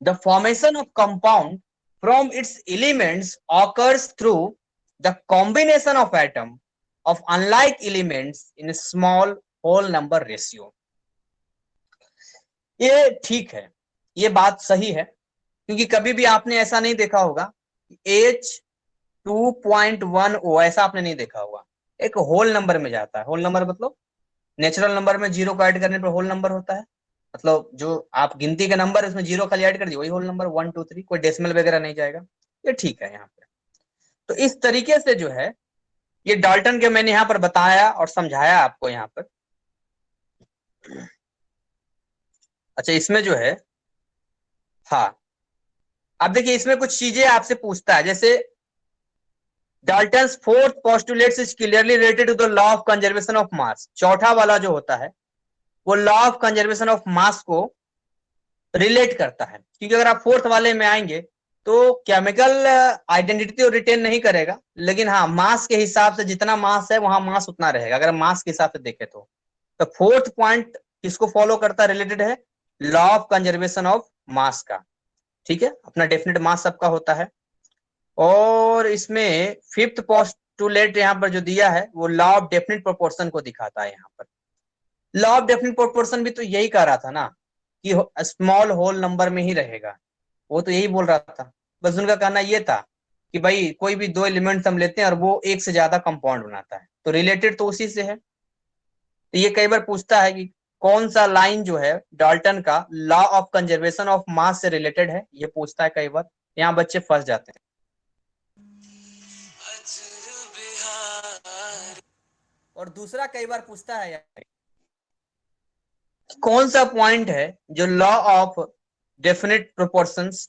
The formation of compound from its elements occurs through the combination of atom of unlike elements in a small whole number ratio। ये ठीक है, ये बात सही है, क्योंकि कभी भी आपने ऐसा नहीं देखा होगा H2.10 ऐसा आपने नहीं देखा होगा, एक होल नंबर में जाता है। होल नंबर मतलब नेचुरल नंबर में जीरो को ऐड करने पर होल नंबर होता है, मतलब जो आप गिनती का नंबर है उसमें जीरो खाली ऐड कर दिए वही होल नंबर 1 2 3, कोई डेसिमल वगैरह नहीं जाएगा। ये ठीक है यहाँ पे। तो इस तरीके से जो है ये डाल्टन के मैंने यहाँ पर बताया और समझाया आपको यहाँ पर। अच्छा इसमें जो है, हाँ अब देखिए इसमें कुछ चीजें आपसे पूछता है, जैसे Dalton's fourth postulate is clearly related to the law of conservation of mass. चौथा वाला जो होता है वो law of conservation of mass को रिलेट करता है, क्योंकि अगर आप फोर्थ वाले में आएंगे तो केमिकल आइडेंटिटी तो रिटेन नहीं करेगा, लेकिन हाँ मास के हिसाब से जितना मास है वहां मास उतना रहेगा, अगर मास के हिसाब से देखें तो फोर्थ पॉइंट किसको फॉलो करता है, रिलेटेड है लॉ ऑफ कंजर्वेशन ऑफ मास का। ठीक है, अपना डेफिनेट मास सबका होता है। और इसमें फिफ्थ पोस्टुलेट यहाँ पर जो दिया है वो लॉ ऑफ डेफिनेट प्रोपोर्शन को दिखाता है। यहाँ पर लॉ ऑफ डेफिनेट प्रोपोर्शन भी तो यही कह रहा था ना कि स्मॉल होल नंबर में ही रहेगा, वो तो यही बोल रहा था। बस उनका कहना ये था कि भाई कोई भी दो एलिमेंट्स हम लेते हैं और वो एक से ज्यादा कंपाउंड बनाता है, तो रिलेटेड तो उसी से है। तो ये कई बार पूछता है कि कौन सा लाइन जो है डाल्टन का लॉ ऑफ कंजर्वेशन ऑफ मास से रिलेटेड है, ये पूछता है कई बार, यहाँ बच्चे फंस जाते हैं। और दूसरा कई बार पूछता है यार कौन सा पॉइंट है जो लॉ ऑफ डेफिनेट प्रोपोर्शंस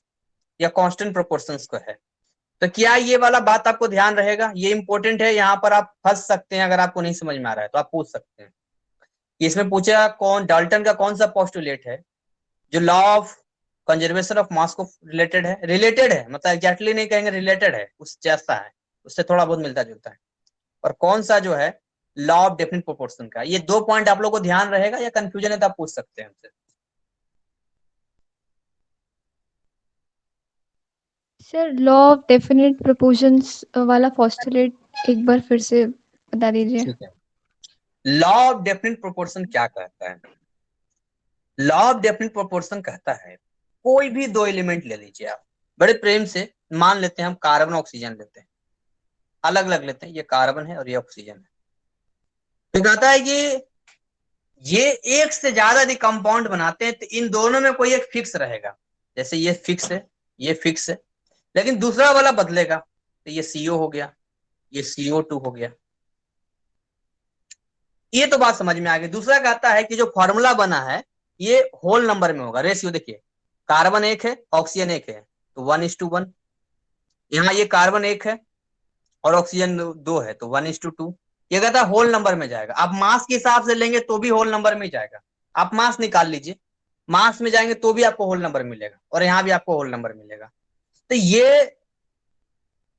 या कांस्टेंट प्रोपोर्शंस को है। तो क्या ये वाला बात आपको ध्यान रहेगा, ये इंपॉर्टेंट है, यहाँ पर आप फंस सकते हैं, अगर आपको नहीं समझ में आ रहा है तो आप पूछ सकते हैं। इसमें पूछा कौन डाल्टन का कौन सा पोस्टुलेट है जो law of conservation of mass को रिलेटेड है, रिलेटेड है मतलब एग्जैक्टली नहीं कहेंगे, रिलेटेड है, उस जैसा है, उससे थोड़ा बहुत मिलता जुलता है। और कौन सा जो है लॉ ऑफ डेफिनेट प्रोपोर्शन का। ये दो पॉइंट आप लोग को ध्यान रहेगा, या कंफ्यूजन है तो आप पूछ सकते हैं हमसे। Sir law of definite proportions वाला पोस्टुलेट एक बार फिर से बता दीजिए। ठीक है, लॉ ऑफ डेफिनेट प्रोपोर्शन क्या कहता है। लॉ ऑफ डेफिनेट प्रोपोर्शन कहता है कोई भी दो एलिमेंट ले लीजिए आप, बड़े प्रेम से मान लेते हैं हम कार्बन ऑक्सीजन लेते हैं, अलग अलग लेते हैं, ये कार्बन है और ये ऑक्सीजन है। तो कहता है कि ये एक से ज्यादा यदि कंपाउंड बनाते हैं तो इन दोनों में कोई एक फिक्स रहेगा, जैसे ये फिक्स है, ये फिक्स है, लेकिन दूसरा वाला बदलेगा, तो ये CO हो गया, ये CO2 हो गया। ये तो बात समझ में आ गई। दूसरा कहता है कि जो फॉर्मूला बना है ये होल नंबर में होगा, रेशियो देखिए कार्बन एक है ऑक्सीजन एक है तो 1:1, यहाँ ये कार्बन एक है और ऑक्सीजन दो है तो 1:2। ये कहता है होल नंबर में जाएगा। आप मास के हिसाब से लेंगे तो भी होल नंबर में ही जाएगा, आप मास निकाल लीजिए, मास में जाएंगे तो भी आपको होल नंबर मिलेगा और यहाँ भी आपको होल नंबर मिलेगा। तो ये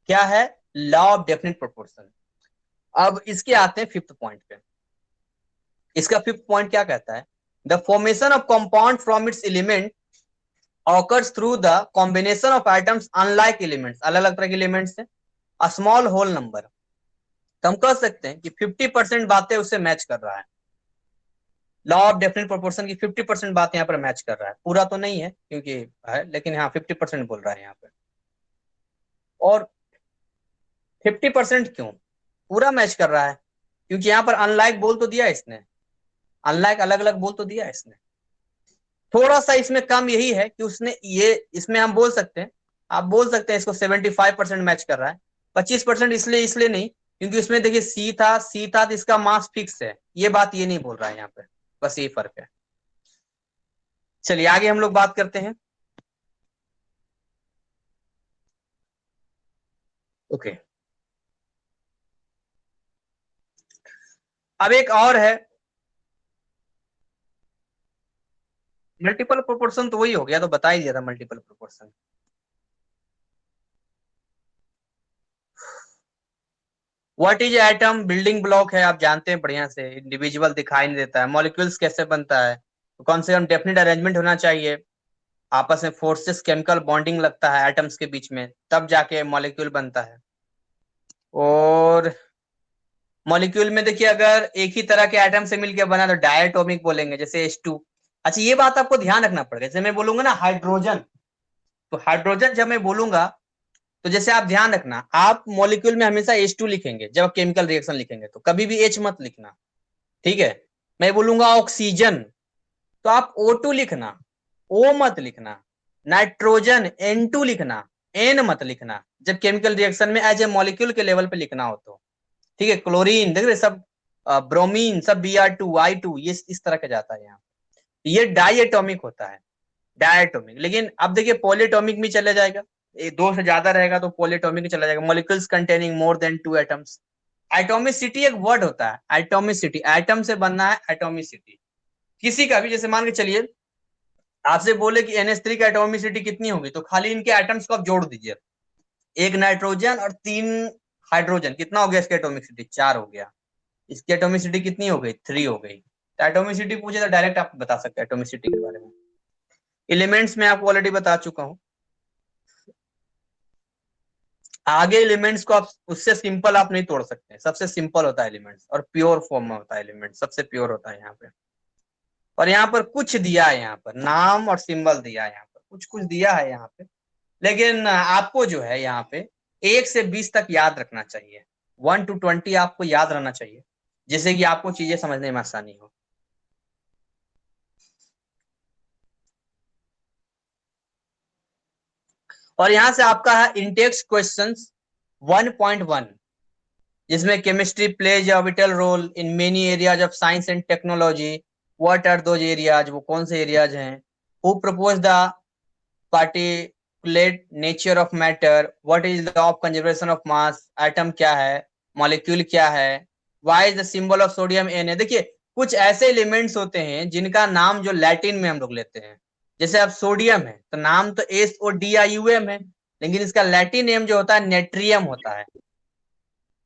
क्या है, लॉ ऑफ डेफिनेट प्रोपोर्शन। अब इसके आते हैं फिफ्थ पॉइंट पे। इसका फिफ्थ पॉइंट क्या कहता है, the formation of compound from its element occurs through the combination of items unlike elements, अलग अलग तरह के एलिमेंट्स है, अ स्मॉल होल नंबर। तो हम कह सकते हैं कि 50% बातें उससे मैच कर रहा है, लॉ ऑफ डेफिनेट प्रोपोर्शन की 50% बात यहाँ पर मैच कर रहा है, पूरा तो नहीं है क्योंकि है, लेकिन हाँ 50% बोल रहा है यहाँ पे। और 50% क्यों पूरा मैच कर रहा है, क्योंकि यहाँ पर अनलाइक बोल तो दिया है इसने, अनलाइक अलग अलग बोल तो दिया है इसने। थोड़ा सा इसमें कम यही है कि उसने ये, इसमें हम बोल सकते हैं, आप बोल सकते हैं इसको 75% मैच कर रहा है, 25% इसलिए नहीं क्योंकि उसमें देखिए सी था तो इसका मास फिक्स है, ये बात ये नहीं बोल रहा है यहाँ पे, बस यही फर्क है। चलिए आगे हम लोग बात करते हैं। ओके, अब एक और है मल्टीपल प्रोपोर्शन, तो वही हो गया, तो बता ही दिया था multiple proportion. What is atom, building block है, आप जानते हैं बढ़िया से, इंडिविजुअल दिखाई नहीं देता है। मॉलिक्यूल्स कैसे बनता है, तो कम से कम डेफिनेट अरेंजमेंट होना चाहिए। आपस में फोर्सेस केमिकल बॉन्डिंग लगता है एटम्स के बीच में, तब जाके मॉलिक्यूल बनता है। और मॉलिक्यूल में देखिए अगर एक ही तरह के एटम से मिलकर बना तो डायटोमिक बोलेंगे, जैसे H2। अच्छा ये बात आपको ध्यान रखना पड़ेगा, जैसे मैं बोलूंगा ना हाइड्रोजन, तो हाइड्रोजन जब मैं बोलूंगा तो जैसे आप ध्यान रखना, आप मॉलिक्यूल में हमेशा H2 लिखेंगे जब आप केमिकल रिएक्शन लिखेंगे, तो कभी भी H मत लिखना, ठीक है। मैं बोलूंगा ऑक्सीजन तो आप O2 लिखना, O मत लिखना। नाइट्रोजन N2 लिखना, N मत लिखना, जब केमिकल रिएक्शन में एज ए मॉलिक्यूल के लेवल पे लिखना हो तो, ठीक है। क्लोरीन देख रहे सब, ब्रोमीन सब Br2 I2 ये इस तरह का जाता है यहाँ, ये डाइएटॉमिक होता है, डायटोमिक। लेकिन अब देखिए पॉलीटॉमिक में चले जाएगा, ये दो से ज्यादा रहेगा तो पॉलीटॉमिक में चला जाएगा, molecules containing more than 2 atoms. Atomicity एक वर्ड होता है, एटोमिसिटी, एटम से बनना है एटोमिसिटी किसी का भी। जैसे मान के चलिए आपसे बोले कि NH3 का एटोमिसिटी कितनी होगी, तो खाली इनके एटम्स को आप जोड़ दीजिए, एक नाइट्रोजन और 3 हाइड्रोजन, कितना हो गया इसका एटोमिसिटी, 4 हो गया। इसकी एटोमिसिटी कितनी हो गई, 3 हो गई। तो एटोमिसिटी पूछे तो डायरेक्ट आप बता सकते हैं एटोमिसिटी के बारे में। एलिमेंट्स में आपको ऑलरेडी बता चुका हूं। आगे एलिमेंट्स को आप उससे सिंपल आप नहीं तोड़ सकते, सबसे सिंपल होता है एलिमेंट्स, और प्योर फॉर्म में होता है एलिमेंट, सबसे प्योर होता है यहाँ पे। और यहाँ पर कुछ दिया है, यहाँ पर नाम और सिंबल दिया है, यहाँ पर कुछ कुछ दिया है यहाँ पे। लेकिन आपको जो है यहाँ पे 1 से 20 तक याद रखना चाहिए, 1 to 20 आपको याद रहना चाहिए, जिससे कि आपको चीजें समझने में आसानी हो। और यहाँ से आपका है इंटेक्स क्वेश्चंस 1.1, जिसमें chemistry plays a vital role in many areas of science and technology. What are those areas, वो कौन से एरियाज हैं। Who propose the particulate nature of matter, what is law of conservation of mass, atom क्या है, molecule क्या है, why is the symbol of sodium Na। देखिए कुछ ऐसे एलिमेंट्स होते हैं जिनका नाम जो लैटिन में हम लोग लेते हैं, जैसे अब सोडियम है तो नाम तो SODIUM है, लेकिन इसका लैटिन नेम जो होता है नेट्रियम होता है।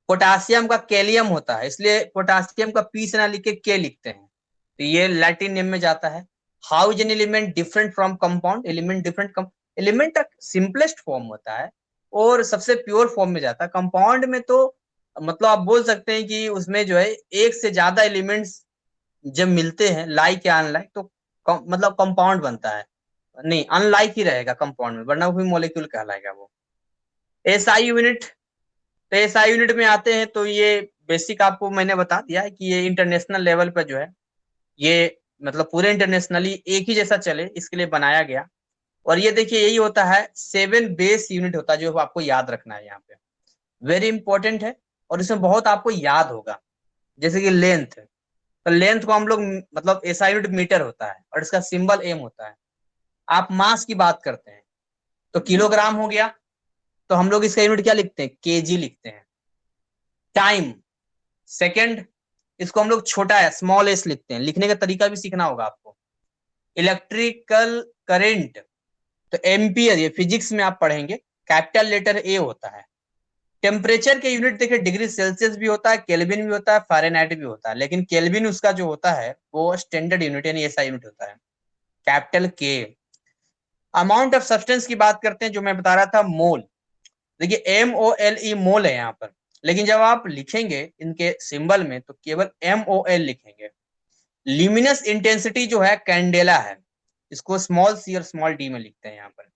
पोटासियम का कैलियम होता है, इसलिए पोटासियम का P से ना लिख के K लिखते हैं, तो ये लैटिन नेम में जाता है। How is an element different from compound, element different, element का सिंपलेस्ट फॉर्म होता है और सबसे प्योर फॉर्म में जाता है। कंपाउंड में तो मतलब आप बोल सकते हैं कि उसमें जो है एक से ज्यादा एलिमेंट्स जब मिलते हैं लाइक या अनलाइक तो मतलब कंपाउंड बनता है, नहीं अनलाइक ही रहेगा कंपाउंड में, वरना वो भी मॉलिक्यूल कहलाएगा वो। SI यूनिट, तो SI यूनिट में आते हैं तो ये बेसिक आपको मैंने बता दिया है कि ये इंटरनेशनल लेवल पर जो है ये मतलब पूरे इंटरनेशनली एक ही जैसा चले इसके लिए बनाया गया। और ये देखिए यही होता है 7 बेस यूनिट होता है जो आपको याद रखना है यहाँ पे, वेरी इंपॉर्टेंट है और इसमें बहुत आपको याद होगा। जैसे कि लेंथ, तो लेंथ को हम लोग मतलब SI यूनिट मीटर होता है और इसका सिंबल M होता है। आप मास की बात करते हैं तो किलोग्राम हो गया, तो हम लोग इसका यूनिट क्या लिखते हैं, KG लिखते हैं। टाइम, सेकंड, इसको हम लोग छोटा है स्मॉल s लिखते हैं, लिखने का तरीका भी सीखना होगा आपको। इलेक्ट्रिकल करंट, तो एम्पियर, ये फिजिक्स में आप पढ़ेंगे, कैपिटल लेटर A होता है। टेम्परेचर के यूनिट देखिए डिग्री सेल्सियस भी होता है, केल्विन भी होता है, फ़ारेनहाइट भी होता है, लेकिन केल्विन उसका जो होता है वो स्टैंडर्ड यूनिट यानी SI यूनिट होता है, capital K। Amount of substance की बात करते हैं, जो मैं बता रहा था मोल, देखिए MOLE मोल है यहाँ पर, लेकिन जब आप लिखेंगे इनके सिंबल में तो केवल MOL लिखेंगे। ल्यूमिनस इंटेंसिटी जो है कैंडेला है, इसको स्मॉल c और स्मॉल d में लिखते हैं यहाँ पर।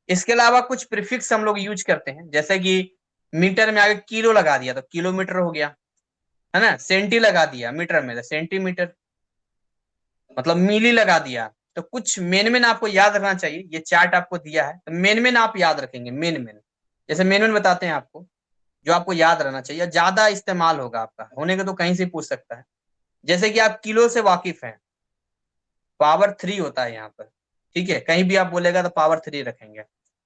इसके अलावा कुछ प्रीफिक्स हम लोग यूज करते हैं, जैसे कि मीटर में आगे किलो लगा दिया तो किलोमीटर हो गया, है ना। सेंटी लगा दिया मीटर में तो सेंटीमीटर, मतलब मिली लगा दिया। तो कुछ मेन मेन आपको याद रखना चाहिए, ये चार्ट आपको दिया है तो मेन मेन आप याद रखेंगे, मेन मेन जैसे मेन मेन बताते हैं आपको जो आपको याद रहना चाहिए, ज्यादा इस्तेमाल होगा आपका, होने का तो कहीं से पूछ सकता है। जैसे कि आप किलो से वाकिफ हैं, पावर 3 होता है यहाँ पर, ठीक है, कहीं भी आप बोलेगा तो पावर 3 रखेंगे।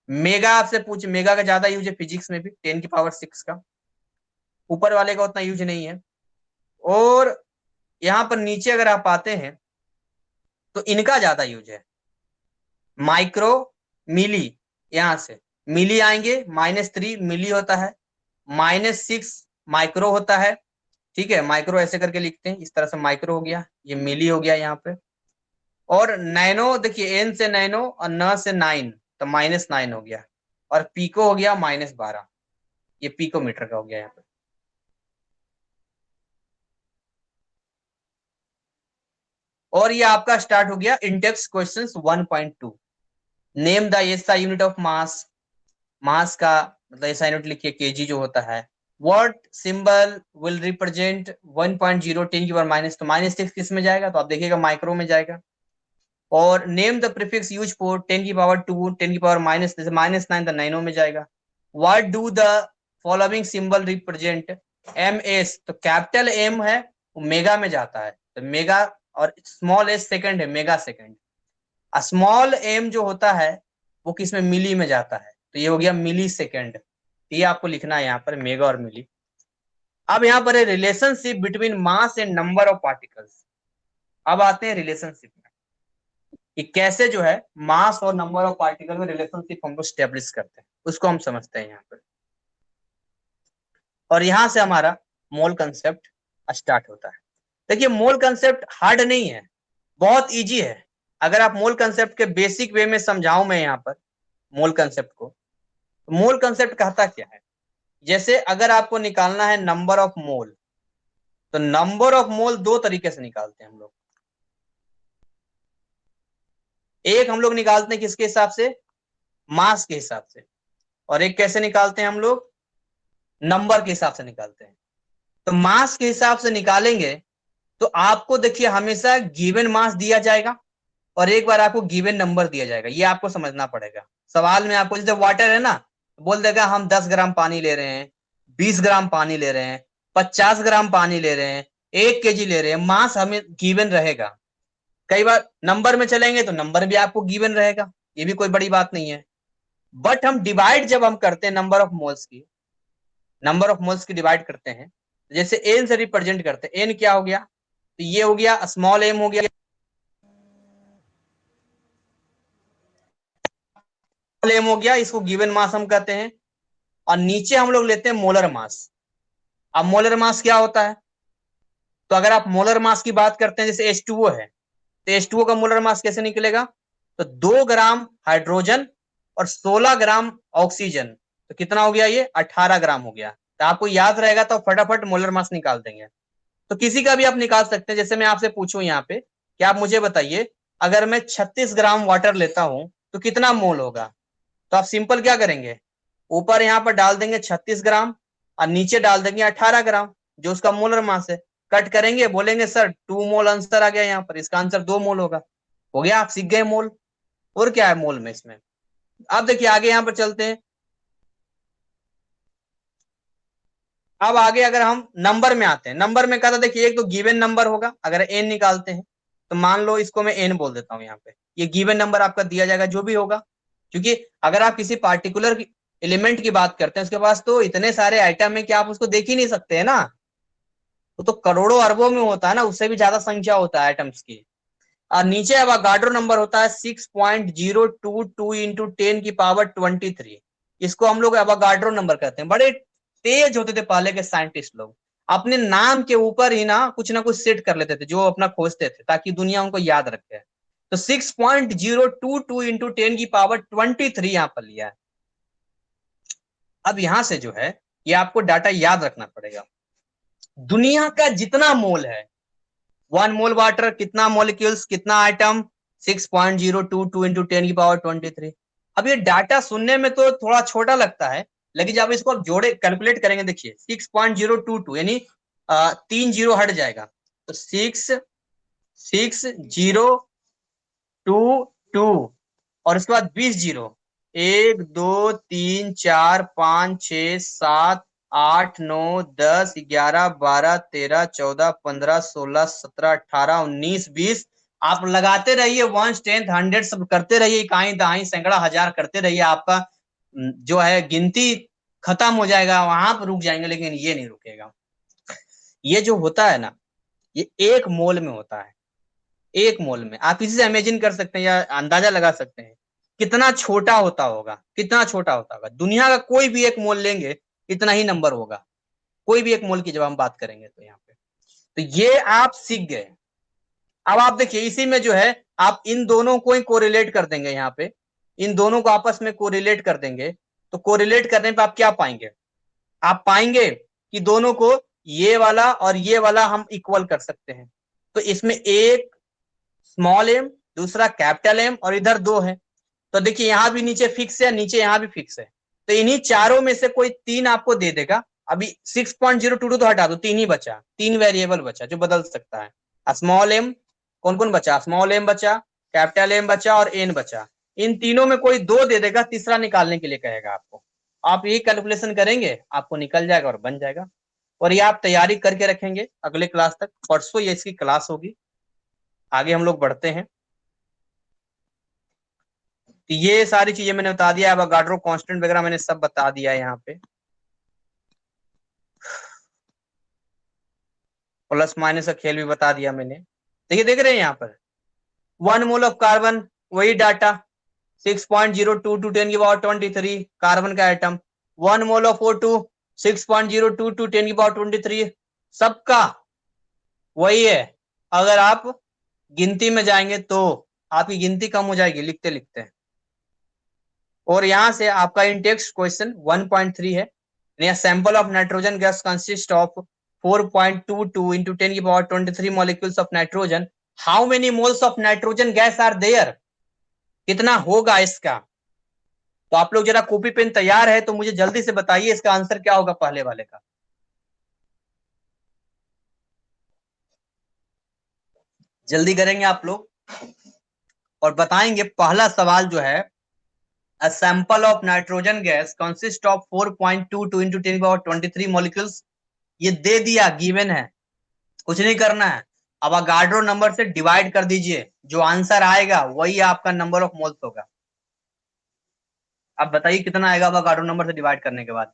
मेगा आपसे पूछ, मेगा का ज्यादा यूज है फिजिक्स में भी, 10 की पावर 6 का, ऊपर वाले का उतना यूज नहीं है। और यहाँ पर नीचे अगर आप आते हैं तो इनका ज्यादा यूज है, माइक्रो, मिली, यहां से मिली आएंगे, -3 मिली होता है, -6 माइक्रो होता है, ठीक है, माइक्रो ऐसे करके लिखते हैं, इस तरह से माइक्रो हो गया, ये मिली हो गया यहाँ पे। और नैनो देखिए एन से नैनो और न से 9 तो -9 हो गया, और पीको हो गया -12, ये पिकोमीटर का हो गया यहाँ पे। और ये आपका स्टार्ट हो गया index questions 1.2। Name the SI unit of mass, mass का मतलब एसआई यूनिट लिखिए केजी जो होता है। व्हाट सिंबल विल रिप्रेजेंट 1.0 10 की पावर माइनस, तो -6 किस में जाएगा, तो आप देखिएगा माइक्रो में जाएगा। और name the prefix use for 10 की पावर 2 10 की पावर माइनस, जैसे -9 तो नैनो में जाएगा। What do the following symbol represent, M S, तो कैपिटल एम है वो मेगा में जाता है, तो मेगा, और स्मॉल एस सेकंड है, मेगा सेकंड। स्मॉल एम जो होता है वो किस में, मिली में जाता है, तो ये हो गया मिली सेकेंड। ये आपको लिखना है यहाँ पर मेगा और मिली। अब यहाँ पर है relationship between mass and number of particles. अब आते हैं रिलेशनशिप में कि कैसे जो है मास और नंबर ऑफ पार्टिकल में रिलेशनशिप हम लोग स्टेब्लिश करते हैं, उसको हम समझते हैं यहाँ पर। और यहां से हमारा मोल कंसेप्ट स्टार्ट होता है। देखिए मोल कंसेप्ट हार्ड नहीं है, बहुत इजी है। अगर आप मोल कंसेप्ट के बेसिक वे में समझाऊं मैं यहाँ पर मोल कंसेप्ट को, तो मोल कंसेप्ट कहता क्या है, जैसे अगर आपको निकालना है नंबर ऑफ मोल, तो नंबर ऑफ मोल दो तरीके से निकालते हैं हम लोग। एक हम लोग निकालते हैं किसके हिसाब से, मास के हिसाब से, और एक कैसे निकालते हैं हम लोग, नंबर के हिसाब से निकालते हैं। तो मास के हिसाब से निकालेंगे तो आपको देखिए हमेशा गिवन मास दिया जाएगा और एक बार आपको गिवन नंबर दिया जाएगा, ये आपको समझना पड़ेगा। सवाल में आपको जैसे वाटर है ना, बोल देगा हम 10 ग्राम पानी ले रहे हैं, 20 ग्राम पानी ले रहे हैं, 50 ग्राम पानी ले रहे हैं, 1 केजी ले रहे हैं, मास हमें गिवन रहेगा। कई बार नंबर में चलेंगे तो नंबर भी आपको गिवन रहेगा, ये भी कोई बड़ी बात नहीं है। बट हम डिवाइड जब हम करते हैं नंबर ऑफ मोल्स की, नंबर ऑफ मोल्स की डिवाइड करते हैं, जैसे एन से रिप्रेजेंट करते हैं, एन क्या हो गया, तो ये हो गया स्मॉल एम हो गया, स्मॉल एम हो गया, इसको गिवन मास हम कहते हैं। और नीचे हम लोग लेते हैं मोलर मास। अब मोलर मास क्या होता है, तो अगर आप मोलर मास की बात करते हैं, जैसे H2O है, तो H2O का मोलर मास कैसे निकलेगा, तो 2 ग्राम हाइड्रोजन और 16 ग्राम ऑक्सीजन, तो कितना हो गया, ये 18 ग्राम हो गया। तो आपको याद रहेगा तो फटाफट मोलर मास निकाल देंगे। तो किसी का भी आप निकाल सकते हैं। जैसे मैं आपसे पूछूं यहाँ पे कि आप मुझे बताइए अगर मैं 36 ग्राम वाटर लेता हूं तो कितना मोल होगा, तो आप सिंपल क्या करेंगे, ऊपर यहाँ पर डाल देंगे 36 ग्राम और नीचे डाल देंगे 18 ग्राम जो उसका मोलर मास है, कट करेंगे, बोलेंगे सर 2 मोल आंसर आ गया, यहाँ पर इसका आंसर 2 मोल होगा। हो गया, आप सीख गए मोल। और क्या है मोल में इसमें। अब देखिए आगे यहाँ पर चलते हैं। अब आगे अगर हम नंबर में आते हैं, नंबर में कहा था देखिए एक तो गिवन नंबर होगा, अगर एन निकालते हैं तो मान लो इसको मैं एन बोल देता हूं, यहाँ पे ये गिवन नंबर आपका दिया जाएगा जो भी होगा। क्योंकि अगर आप किसी पार्टिकुलर एलिमेंट की बात करते हैं, उसके पास तो इतने सारे आइटम है कि आप उसको देख ही नहीं सकते है ना, वो तो करोड़ों अरबों में होता है ना, उससे भी ज्यादा संख्या होता है आइटम्स की। और नीचे एवोगाड्रो नंबर होता है 6.022 इंटू 10 की पावर 23। इसको हम लोग एवोगाड्रो नंबर कहते हैं। बड़े तेज होते थे पहले के साइंटिस्ट लोग, अपने नाम के ऊपर ही ना कुछ सेट कर लेते थे जो अपना खोजते थे ताकि दुनिया उनको याद रखे। तो 6.022 इंटू 10 की पावर 23 यहाँ पर लिया है। अब यहां से जो है ये आपको डाटा याद रखना पड़ेगा। दुनिया का जितना मोल है, 1 मोल वाटर कितना मॉलिक्यूल्स कितना आइटम, 6.022 इंटू 10 की पावर 23। अब ये डाटा सुनने में तो थोड़ा छोटा लगता है, लेकिन जब इसको आप जोड़े कैलकुलेट करेंगे, देखिए 6.022 यानी 3 जीरो हट जाएगा, तो 6.022 और उसके बाद 20 जीरो, 1 2 3 4 5 6 7 8 9 10 11 12 13 14 15 16 17 18 19 20। आप लगाते रहिए, 1 10 100 सब करते रहिए, इकाई दहाई सैकड़ा हजार करते रहिए, आपका जो है गिनती खत्म हो जाएगा, वहां पर रुक जाएंगे, लेकिन ये नहीं रुकेगा। ये जो होता है ना, ये 1 मोल में होता है। 1 मोल में आप इसी से इमेजिन कर सकते हैं या अंदाजा लगा सकते हैं कितना छोटा होता होगा, कितना छोटा होता होगा। दुनिया का कोई भी 1 मोल लेंगे इतना ही नंबर होगा, कोई भी 1 मोल की जब हम बात करेंगे तो यहाँ पे। तो ये आप सीख गए अब आप देखिए इसी में जो है आप इन दोनों को ही कोरिलेट कर देंगे, यहाँ पे इन दोनों को आपस में कोरिलेट कर देंगे, तो कोरिलेट करने पे आप क्या पाएंगे, आप पाएंगे कि दोनों को ये वाला और ये वाला हम इक्वल कर सकते हैं। तो इसमें एक स्मॉल एम, दूसरा कैपिटल एम और इधर 2 है, तो देखिए यहां भी नीचे फिक्स है, नीचे यहां भी फिक्स है, तो इन्हीं चारों में से कोई 3 आपको दे देगा। अभी 6.022 तो हटा दो, 3 ही बचा, 3 वेरिएबल बचा जो बदल सकता है। स्मॉल एम कौन कौन बचा, स्मॉल एम बचा, कैपिटल एम बचा और एन बचा। इन तीनों में कोई 2 दे देगा, तीसरा निकालने के लिए कहेगा आपको। आप यही कैलकुलेशन करेंगे, आपको निकल जाएगा और बन जाएगा। और ये आप तैयारी करके रखेंगे अगले क्लास तक, परसों ये इसकी क्लास होगी। आगे हम लोग बढ़ते हैं। तो ये सारी चीजें मैंने बता दिया, अवोगाड्रो कांस्टेंट वगैरह मैंने सब बता दिया है यहाँ पे। प्लस माइनस का खेल भी बता दिया मैंने। देखिए देख रहे हैं यहाँ पर 1 मोल ऑफ कार्बन, वही डाटा 6.022 10 की पावर 23 कार्बन का एटम। 1 मोल ऑफ O2 6.022 10 की पावर 23, सबका वही है। अगर आप गिनती में जाएंगे तो आपकी गिनती कम हो जाएगी लिखते लिखते। और यहां से आपका इंटेक्स क्वेश्चन 1.3 है, sample of nitrogen gas consist of 4.22 into 10 की power 23 molecules of nitrogen. How many moles of nitrogen gas are there, कितना होगा इसका। तो आप लोग जरा कॉपी पेन तैयार है तो मुझे जल्दी से बताइए इसका आंसर क्या होगा पहले वाले का। जल्दी करेंगे आप लोग और बताएंगे। पहला सवाल जो है, a sample of nitrogen gas consists of 4.22 into 10 power 23 molecules, ये दे दिया, गिवन है, कुछ नहीं करना है। अब अवोगाड्रो नंबर से डिवाइड कर दीजिए, जो आंसर आएगा वही आपका नंबर ऑफ मोल्स होगा। अब बताइए कितना आएगा अवोगाड्रो नंबर से डिवाइड करने के बाद।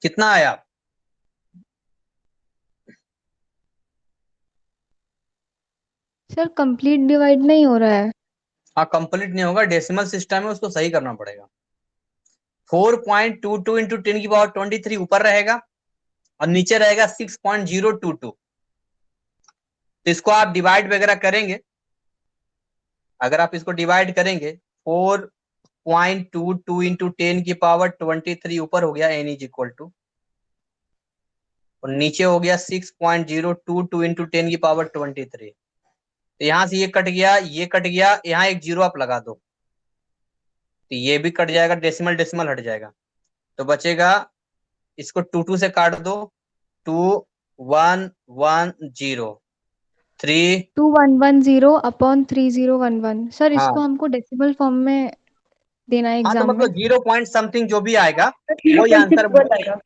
कितना आया, सर कंप्लीट डिवाइड नहीं हो रहा है। हाँ कंप्लीट नहीं होगा, डेसिमल सिस्टम है, उसको सही करना पड़ेगा। 4.22 इंटू 10 की पावर 23 ऊपर रहेगा और नीचे रहेगा 6.022। तो इसको आप डिवाइड वगैरह करेंगे, अगर आप इसको डिवाइड करेंगे 4.22 इंटू 10 की पावर 23 ऊपर हो गया n इज इक्वल टू, और नीचे हो गया 6.022 इंटू 10 की पावर 23। तो यहां से ये कट गया, ये कट गया, यहाँ एक जीरो आप लगा दो तो ये भी कट जाएगा, डेसिमल डेसिमल हट जाएगा, तो बचेगा, इसको 2 से काट दो, 2110 3। 2110 अपॉन 3011। सर हाँ इसको हमको डेसिमल फॉर्म में देना है हाँ, तो एग्जाम में। मतलब 0 पॉइंट समथिंग जो भी आएगा वही आंसर, 0.6 आएगा।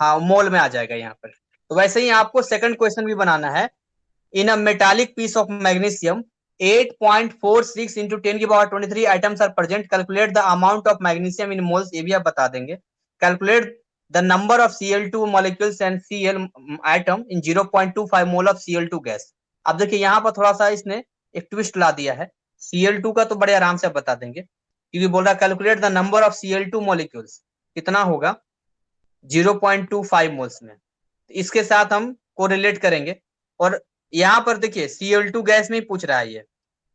हाँ मोल में आ जाएगा यहाँ पर। तो वैसे ही आपको सेकंड क्वेश्चन भी बनाना है। In a metallic piece of magnesium 8.46 into 10 की power 23 atoms are present, calculate the amount of magnesium in moles, ये भी आप बता देंगे। Calculate the number of Cl2 molecules and Cl atom in 0.25 mole of Cl2 gas. अब देखिए यहाँ पर थोड़ा सा इसने एक ट्विस्ट ला दिया है। Cl2 का तो बड़े आराम से आप बता देंगे, क्योंकि बोल रहा calculate the number of Cl2 molecules, कितना होगा 0.25 मोल्स में। इसके साथ हम कोरिलेट करेंगे। और यहाँ पर देखिए Cl2 गैस में ही पूछ रहा है ये,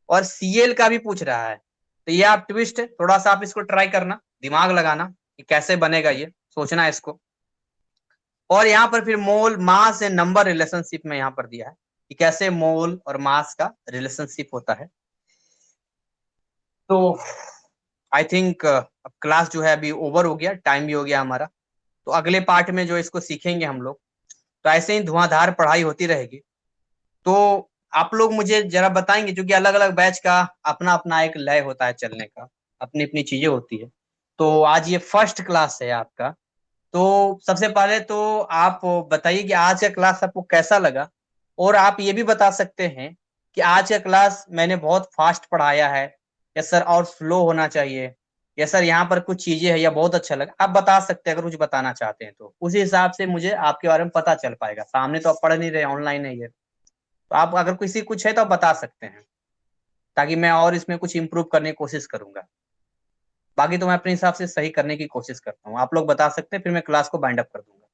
और Cl का भी पूछ रहा है, तो ये आप ट्विस्ट है, थोड़ा सा आप इसको ट्राई करना, दिमाग लगाना कि कैसे बनेगा, ये सोचना है इसको। और यहाँ पर फिर मोल मास एंड नंबर रिलेशनशिप में यहाँ पर दिया है कि कैसे मोल और मास का रिलेशनशिप होता है। तो आई थिंक अब क्लास जो है अभी ओवर हो गया, टाइम भी हो गया हमारा। तो अगले पार्ट में जो इसको सीखेंगे हम लोग, तो ऐसे ही धुआंधार पढ़ाई होती रहेगी। तो आप लोग मुझे जरा बताएंगे, क्योंकि अलग अलग बैच का अपना अपना एक लय होता है चलने का, अपनी अपनी चीजें होती है। तो आज ये फर्स्ट क्लास है आपका, तो सबसे पहले तो आप बताइए कि आज का क्लास आपको कैसा लगा। और आप ये भी बता सकते हैं कि आज का क्लास मैंने बहुत फास्ट पढ़ाया है या सर और स्लो होना चाहिए, या सर यहाँ पर कुछ चीजें है या बहुत अच्छा लगा। आप बता सकते हैं अगर कुछ बताना चाहते हैं, तो उसी हिसाब से मुझे आपके बारे में पता चल पाएगा। सामने तो आप पढ़ नहीं रहे, ऑनलाइन है ये। तो आप अगर किसी कुछ है तो आप बता सकते हैं, ताकि मैं और इसमें कुछ इम्प्रूव करने की कोशिश करूंगा। बाकी तो मैं अपने हिसाब से सही करने की कोशिश करता हूँ। आप लोग बता सकते हैं, फिर मैं क्लास को बाइंड अप कर दूंगा।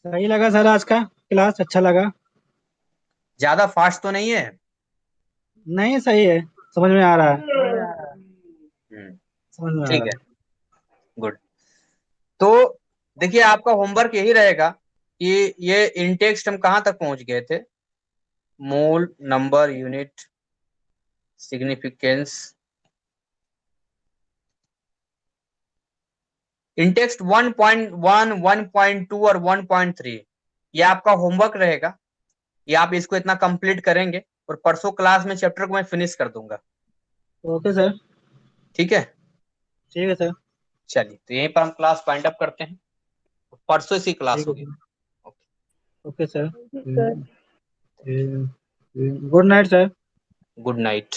सही लगा सर, आज का क्लास अच्छा लगा। ज्यादा फास्ट तो नहीं है? नहीं सही है, समझ में आ रहा है, समझ में आ ठीक रहा है, गुड। तो देखिए, आपका होमवर्क यही रहेगा कि ये इन टेक्स्ट हम कहाँ तक पहुंच गए थे। मोल, नंबर, यूनिट, सिग्निफिकेंस, इंटेक्स्ट 1.1, 1.2 और 1.3, ये आपका होमवर्क रहेगा। ये आप इसको इतना कंप्लीट करेंगे और परसों क्लास में चैप्टर को मैं फिनिश कर दूंगा। है। Okay sir. ठीक है, ठीक है सर। चलिए तो यहीं पर हम क्लास फाइंड अप करते हैं, परसों इसी क्लास ठीक है होगी। Sir. Okay, okay sir. Good night sir. Good night.